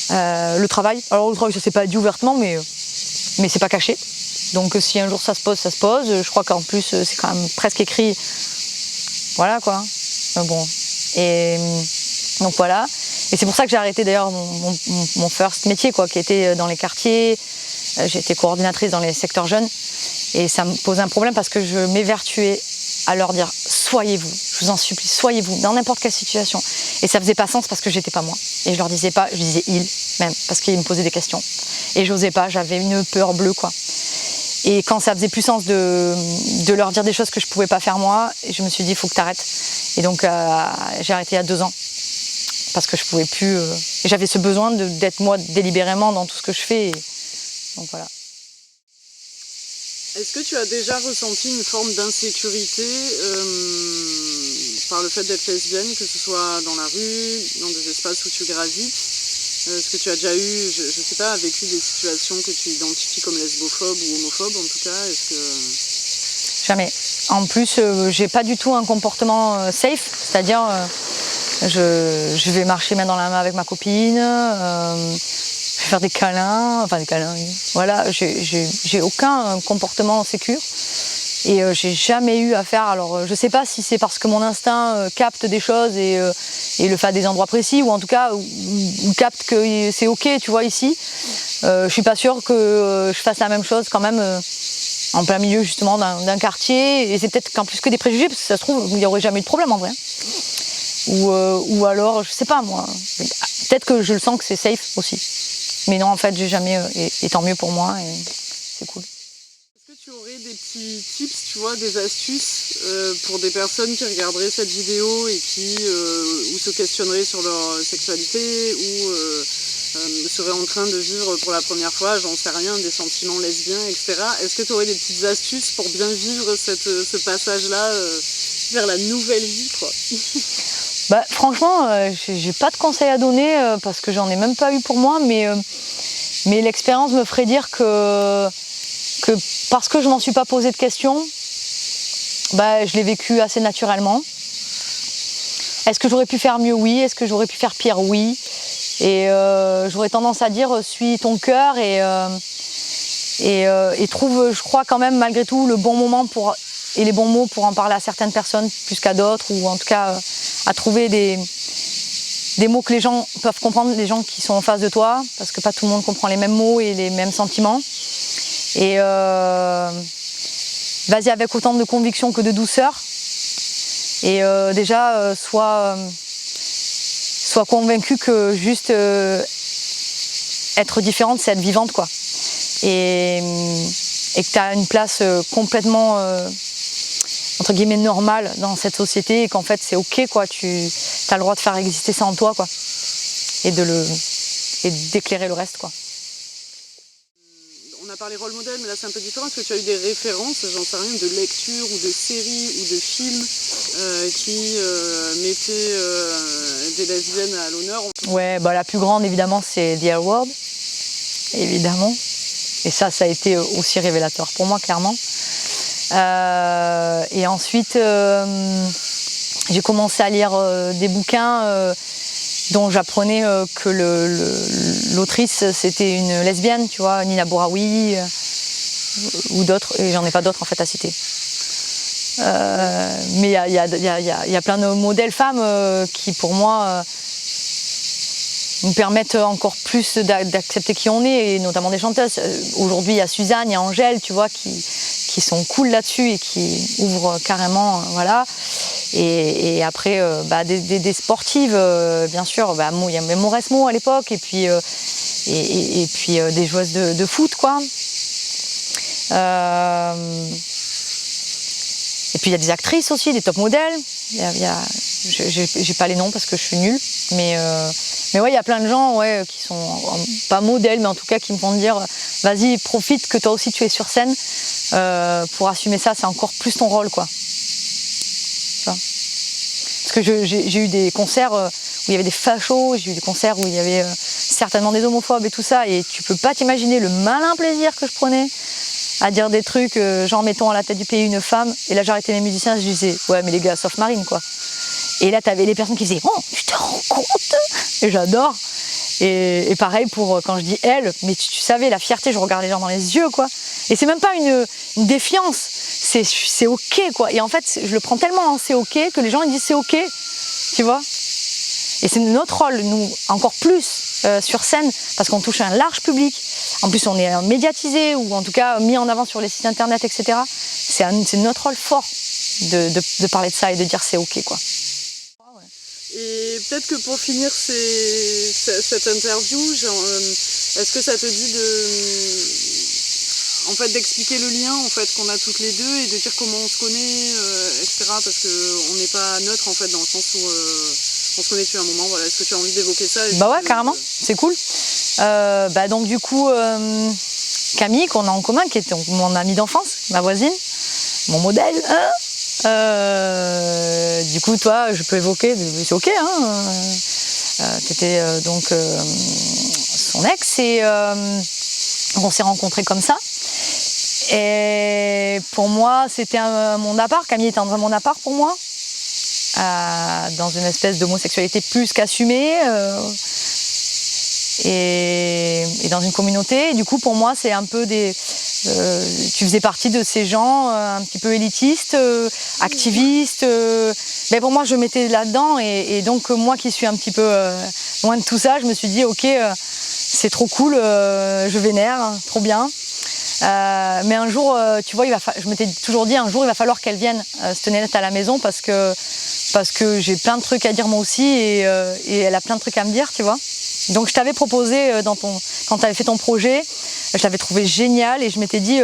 S2: le travail. Alors le travail, ça s'est pas dit ouvertement, mais c'est pas caché. Donc si un jour ça se pose, ça se pose. Je crois qu'en plus c'est quand même presque écrit. Voilà quoi. Bon. Et donc voilà. Et c'est pour ça que j'ai arrêté d'ailleurs mon first métier, quoi, qui était dans les quartiers. J'étais coordinatrice dans les secteurs jeunes. Et ça me posait un problème parce que je m'évertuais à leur dire soyez-vous, je vous en supplie, soyez-vous dans n'importe quelle situation. Et ça faisait pas sens parce que j'étais pas moi. Et je leur disais pas, je disais ils même, parce qu'ils me posaient des questions. Et j'osais pas, j'avais une peur bleue, quoi. Et quand ça faisait plus sens de leur dire des choses que je pouvais pas faire moi, je me suis dit il faut que tu arrêtes. Et donc j'ai arrêté il y a 2 ans. Parce que je pouvais plus. Et j'avais ce besoin d'être moi délibérément dans tout ce que je fais. Donc voilà.
S1: Est-ce que tu as déjà ressenti une forme d'insécurité par le fait d'être lesbienne, que ce soit dans la rue, dans des espaces où tu gravites? Est-ce que tu as déjà eu, je sais pas, vécu des situations que tu identifies comme lesbophobes ou homophobes en tout cas? Est-ce que...
S2: Jamais. En plus, j'ai pas du tout un comportement safe, c'est-à-dire je vais marcher main dans la main avec ma copine, je vais faire des câlins, voilà, j'ai aucun comportement sécure. Et j'ai jamais eu à faire, alors je sais pas si c'est parce que mon instinct capte des choses et le fait à des endroits précis, ou en tout cas ou capte que c'est ok, tu vois, ici. Je suis pas sûre que je fasse la même chose quand même en plein milieu justement d'un quartier, et c'est peut-être qu'en plus que des préjugés, parce que ça se trouve il n'y aurait jamais eu de problème en vrai. Ou alors, je sais pas moi, peut-être que je le sens que c'est safe aussi. Mais non, en fait, j'ai jamais, et tant mieux pour moi, et c'est cool.
S1: Est-ce que tu aurais des petits tips, tu vois, des astuces pour des personnes qui regarderaient cette vidéo et qui ou se questionneraient sur leur sexualité, ou seraient en train de vivre pour la première fois, j'en sais rien, des sentiments lesbiens, etc. Est-ce que tu aurais des petites astuces pour bien vivre ce passage-là vers la nouvelle vie, quoi?
S2: Bah, franchement, j'ai pas de conseils à donner parce que j'en ai même pas eu pour moi, mais l'expérience me ferait dire que parce que je m'en suis pas posé de questions, bah, je l'ai vécu assez naturellement. Est-ce que j'aurais pu faire mieux? Oui. Est-ce que j'aurais pu faire pire? Oui. Et j'aurais tendance à dire suis ton cœur et trouve, je crois quand même malgré tout, le bon moment et les bons mots pour en parler à certaines personnes plus qu'à d'autres, ou en tout cas à trouver des mots que les gens peuvent comprendre, les gens qui sont en face de toi, parce que pas tout le monde comprend les mêmes mots et les mêmes sentiments. Et vas-y avec autant de conviction que de douceur. Et déjà, sois convaincu que juste être différente, c'est être vivante, quoi. Et que tu as une place complètement entre guillemets normale dans cette société, et qu'en fait c'est ok, quoi. Tu as le droit de faire exister ça en toi, quoi. Et d'éclairer le reste, quoi.
S1: On a parlé rôle modèle, mais là c'est un peu différent. Est-ce que tu as eu des références, j'en sais rien, de lectures ou de séries ou de films qui mettaient des lesbiennes à l'honneur?
S2: Ouais, bah la plus grande évidemment c'est The L Word, évidemment. Et ça a été aussi révélateur pour moi, clairement. Et ensuite, j'ai commencé à lire des bouquins dont j'apprenais que l'autrice c'était une lesbienne, tu vois, Nina Bouraoui ou d'autres, et j'en ai pas d'autres en fait à citer. Mais il y a plein de modèles femmes qui pour moi nous permettent encore plus d'accepter qui on est, et notamment des chanteuses. Aujourd'hui il y a Suzanne, il y a Angèle, tu vois, qui sont cool là-dessus et qui ouvrent carrément, voilà. Et après bah, des sportives, bien sûr, bah, il y avait Mauresmo à l'époque, et puis des joueuses de foot, quoi. Et puis il y a des actrices aussi, des top modèles. J'ai pas les noms parce que je suis nulle, mais ouais, il y a plein de gens, ouais, qui sont pas modèles, mais en tout cas qui me font dire vas-y, profite que toi aussi tu es sur scène pour assumer ça, c'est encore plus ton rôle, quoi. Parce que j'ai eu des concerts où il y avait des fachos, j'ai eu des concerts où il y avait certainement des homophobes et tout ça, et tu peux pas t'imaginer le malin plaisir que je prenais à dire des trucs, genre mettons à la tête du pays une femme, et là j'arrêtais mes musiciens, je disais ouais mais les gars, sauf Marine quoi. Et là t'avais les personnes qui faisaient oh tu te rends compte, et j'adore. Et pareil pour quand je dis elle, mais tu savais la fierté, je regarde les gens dans les yeux quoi. Et c'est même pas une défiance, c'est ok quoi. Et en fait je le prends tellement c'est ok que les gens ils disent c'est ok, tu vois. Et c'est notre rôle, nous, encore plus sur scène, parce qu'on touche un large public. En plus, on est médiatisé, ou en tout cas mis en avant sur les sites internet, etc. C'est notre rôle fort de parler de ça et de dire c'est ok, quoi.
S1: Et peut-être que pour finir cette interview, est-ce que ça te dit d'expliquer le lien en fait qu'on a toutes les deux et de dire comment on se connaît, etc. Parce qu'on n'est pas neutre en fait dans le sens où on se connaît depuis un moment. Voilà, est-ce que tu as envie d'évoquer ça?
S2: Bah ouais, carrément, c'est cool. Donc du coup, Camille qu'on a en commun, qui est mon amie d'enfance, ma voisine, mon modèle. Du coup, toi, je peux évoquer, c'est ok. T'étais donc son ex et on s'est rencontrés comme ça. Et pour moi, c'était mon appart. Camille était dans mon appart pour moi, dans une espèce d'homosexualité plus qu'assumée, et dans une communauté. Et du coup, pour moi, c'est un peu tu faisais partie de ces gens un petit peu élitistes, activistes. Mais pour moi, je mettais là-dedans. Et donc, moi qui suis un petit peu loin de tout ça, je me suis dit, ok, c'est trop cool, je vénère, trop bien. Mais un jour, tu vois, je m'étais toujours dit, un jour, il va falloir qu'elle vienne cette nénette à la maison parce que j'ai plein de trucs à dire moi aussi et elle a plein de trucs à me dire, tu vois. Donc je t'avais proposé, quand tu avais fait ton projet, je l'avais trouvé génial et je m'étais dit,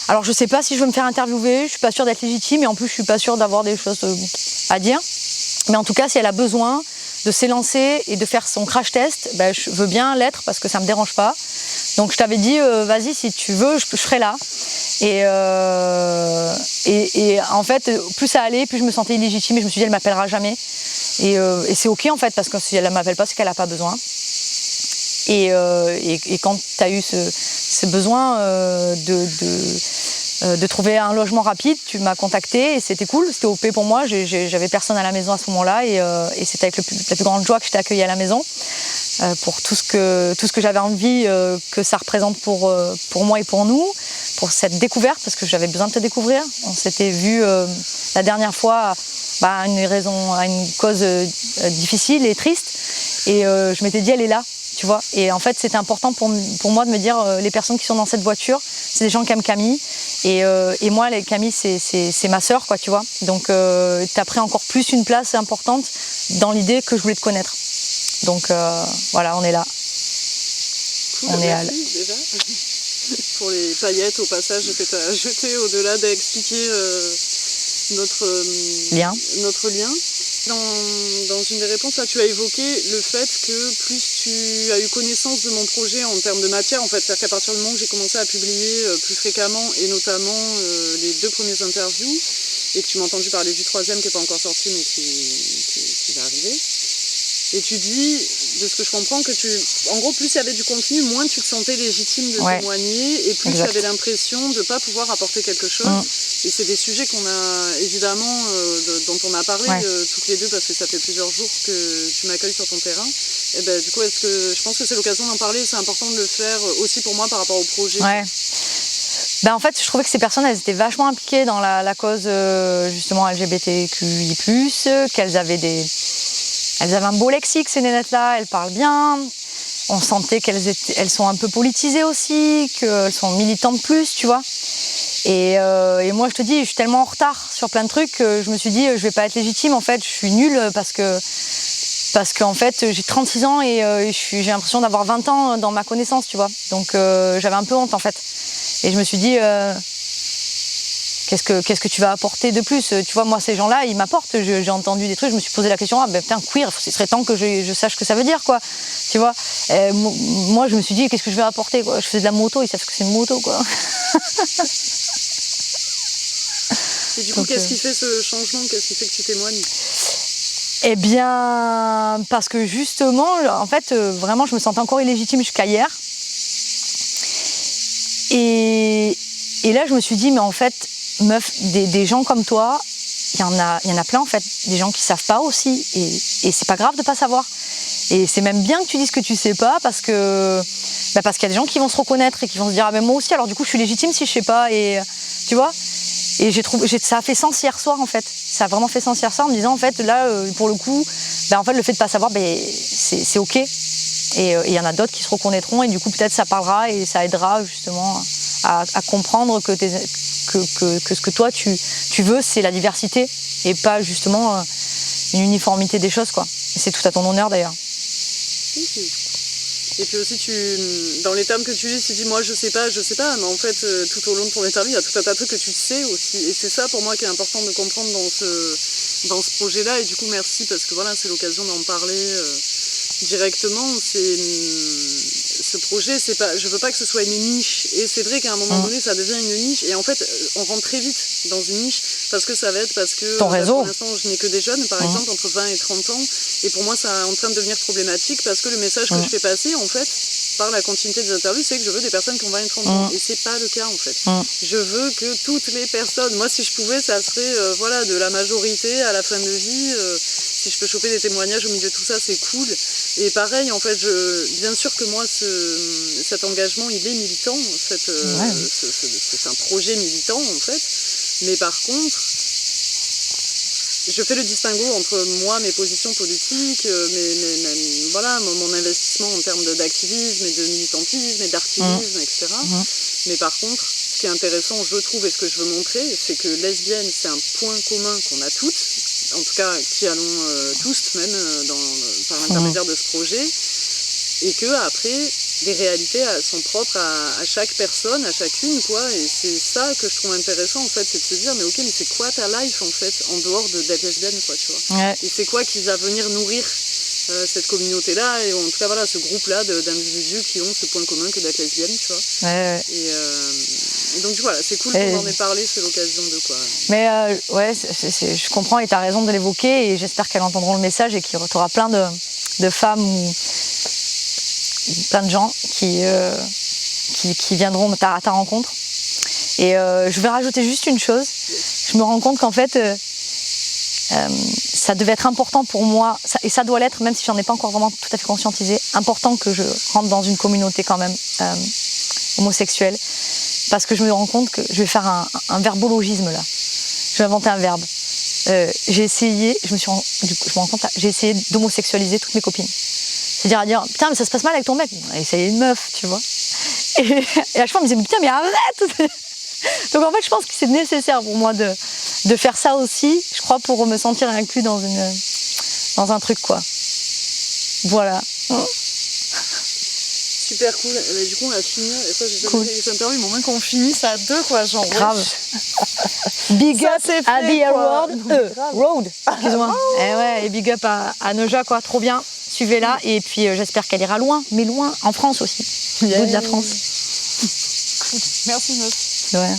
S2: alors je sais pas si je veux me faire interviewer, je suis pas sûre d'être légitime et en plus je suis pas sûre d'avoir des choses à dire. Mais en tout cas, si elle a besoin de s'élancer et de faire son crash test, je veux bien l'être parce que ça me dérange pas. Donc je t'avais dit, vas-y, si tu veux, je serai là. Et en fait, plus ça allait, plus je me sentais illégitime et je me suis dit, elle m'appellera jamais. Et c'est ok en fait, parce que si elle ne m'appelle pas, c'est qu'elle n'a pas besoin. Et quand tu as eu ce besoin de trouver un logement rapide, tu m'as contacté et c'était cool, c'était OP pour moi. J'avais personne à la maison à ce moment-là et c'était avec la plus grande joie que je t'ai accueillie à la maison pour tout ce que j'avais envie que ça représente pour moi et pour nous, pour cette découverte, parce que j'avais besoin de te découvrir. On s'était vu la dernière fois à une cause difficile et triste et je m'étais dit elle est là. Tu vois, et en fait c'était important pour moi de me dire les personnes qui sont dans cette voiture, c'est des gens qui aiment Camille et moi Camille c'est ma sœur quoi, tu vois. Donc t'as pris encore plus une place importante dans l'idée que je voulais te connaître. Donc voilà, on est là.
S1: Cool, on est déjà pour les paillettes au passage que tu as jetées au-delà d'expliquer notre lien. Dans une des réponses, là, tu as évoqué le fait que plus tu as eu connaissance de mon projet en termes de matière, en fait, c'est-à-dire qu'à partir du moment où j'ai commencé à publier plus fréquemment, et notamment les 2 premières interviews, et que tu m'as entendu parler du 3e qui n'est pas encore sorti, mais qui va arriver, et tu dis, de ce que je comprends, que en gros, plus il y avait du contenu, moins tu te sentais légitime de témoigner, et plus tu avais l'impression de ne pas pouvoir apporter quelque chose. Et c'est des sujets qu'on a évidemment, dont on a parlé toutes les deux, parce que ça fait plusieurs jours que tu m'accueilles sur ton terrain. Et du coup, je pense que c'est l'occasion d'en parler, c'est important de le faire aussi pour moi par rapport au projet.
S2: Ouais. En fait, je trouvais que ces personnes, elles étaient vachement impliquées dans la cause justement LGBTQI+, qu'elles avaient un beau lexique, ces nénettes-là, elles parlent bien. On sentait qu'elles sont un peu politisées aussi, qu'elles sont militantes plus, tu vois. Et moi, je te dis, je suis tellement en retard sur plein de trucs que je me suis dit, je vais pas être légitime. En fait, je suis nulle parce qu'en fait, j'ai 36 ans et j'ai l'impression d'avoir 20 ans dans ma connaissance, tu vois. Donc, j'avais un peu honte, en fait. Et je me suis dit, qu'est-ce que tu vas apporter de plus? Tu vois, moi, ces gens-là, ils m'apportent. J'ai entendu des trucs, je me suis posé la question, putain, queer, ce serait temps que je sache ce que ça veut dire, quoi. Tu vois, moi, je me suis dit, qu'est-ce que je vais apporter, quoi? Je fais de la moto, ils savent ce que c'est une moto, quoi.
S1: Et du coup, qu'est-ce qui fait ce changement? Qu'est-ce qui fait que tu témoignes?
S2: Eh bien, parce que justement, en fait, vraiment, je me sentais encore illégitime jusqu'à hier. Et Et là, je me suis dit, mais en fait, meuf, des gens comme toi, il y en a plein en fait, des gens qui savent pas aussi, et c'est pas grave de pas savoir. Et c'est même bien que tu dises que tu sais pas, parce qu'il y a des gens qui vont se reconnaître et qui vont se dire, ah ben moi aussi, alors du coup je suis légitime si je sais pas, et tu vois. Et ça a fait sens hier soir en fait, ça a vraiment fait sens hier soir en me disant en fait là pour le coup, en fait le fait de pas savoir, c'est ok. Et il y en a d'autres qui se reconnaîtront, et du coup peut-être ça parlera et ça aidera justement à comprendre que ce que toi tu veux, c'est la diversité et pas justement une uniformité des choses, quoi. Et c'est tout à ton honneur d'ailleurs.
S1: Et puis aussi, dans les termes que tu dis, tu dis moi je sais pas, mais en fait tout au long de ton interview, il y a tout un tas de trucs que tu sais aussi. Et c'est ça pour moi qui est important de comprendre dans ce projet-là. Et du coup merci, parce que voilà, c'est l'occasion d'en parler directement. Ce projet, c'est pas, je veux pas que ce soit une niche. Et c'est vrai qu'à un moment donné, ça devient une niche. Et en fait, on rentre très vite dans une niche parce que
S2: ton réseau.
S1: Pour l'instant, je n'ai que des jeunes, par exemple, entre 20 et 30 ans. Et pour moi, ça est en train de devenir problématique parce que le message que je fais passer, en fait, par la continuité des interviews, c'est que je veux des personnes qui ont 20 et 30 ans. Et c'est pas le cas, en fait. Je veux que toutes les personnes, moi, si je pouvais, ça serait de la majorité à la fin de vie. Si je peux choper des témoignages au milieu de tout ça, c'est cool. Et pareil, en fait, bien sûr que moi, cet engagement, il est militant. C'est un projet militant, en fait. Mais par contre, je fais le distinguo entre moi, mes positions politiques, mon investissement en termes d'activisme et de militantisme et d'artivisme, etc. Mais par contre, ce qui est intéressant, je trouve, et ce que je veux montrer, c'est que lesbienne, c'est un point commun qu'on a toutes, en tout cas qui allons tous même par l'intermédiaire de ce projet, et que après les réalités sont propres à chaque personne, à chacune, quoi. Et c'est ça que je trouve intéressant, en fait, c'est de se dire, mais ok, mais c'est quoi ta life, en fait, en dehors d'être lesbienne, quoi, tu vois.
S2: Ouais.
S1: Et c'est quoi qui va venir nourrir cette communauté-là, et en tout cas, voilà, ce groupe-là d'individus qui ont ce point commun que d'être lesbienne, tu vois.
S2: Ouais.
S1: Et donc, voilà, c'est cool qu'on en ait parlé, c'est l'occasion de quoi.
S2: Mais je comprends, et tu as raison de l'évoquer, et j'espère qu'elles entendront le message et qu'il y aura plein de femmes ou plein de gens qui viendront à ta rencontre. Et je vais rajouter juste une chose. Je me rends compte qu'en fait, ça devait être important pour moi, et ça doit l'être, même si j'en ai pas encore vraiment tout à fait conscientisé, important que je rentre dans une communauté quand même homosexuelle, parce que je me rends compte que je vais faire un verbologisme là. Je vais inventer un verbe. J'ai essayé, je me rends compte là, j'ai essayé d'homosexualiser toutes mes copines. C'est-à-dire à dire, putain, mais ça se passe mal avec ton mec. C'est une meuf, tu vois. Et à chaque fois, on me disait, mais putain, mais arrête. Donc en fait, je pense que c'est nécessaire pour moi de faire ça aussi, je crois, pour me sentir inclus dans un truc, quoi. Voilà.
S1: Super cool. Mais du coup, on va finir. Et ça, j'ai jamais fait les interviews, mais au moins qu'on finisse à deux, quoi. Genre,
S2: grave. Big up à The Road. Excuse-moi. Et big up à Noja, quoi. Trop bien. Suivez-la. Et puis, j'espère qu'elle ira loin, mais loin, en France aussi. Bout de la France.
S1: Merci, meuf.
S2: Ouais.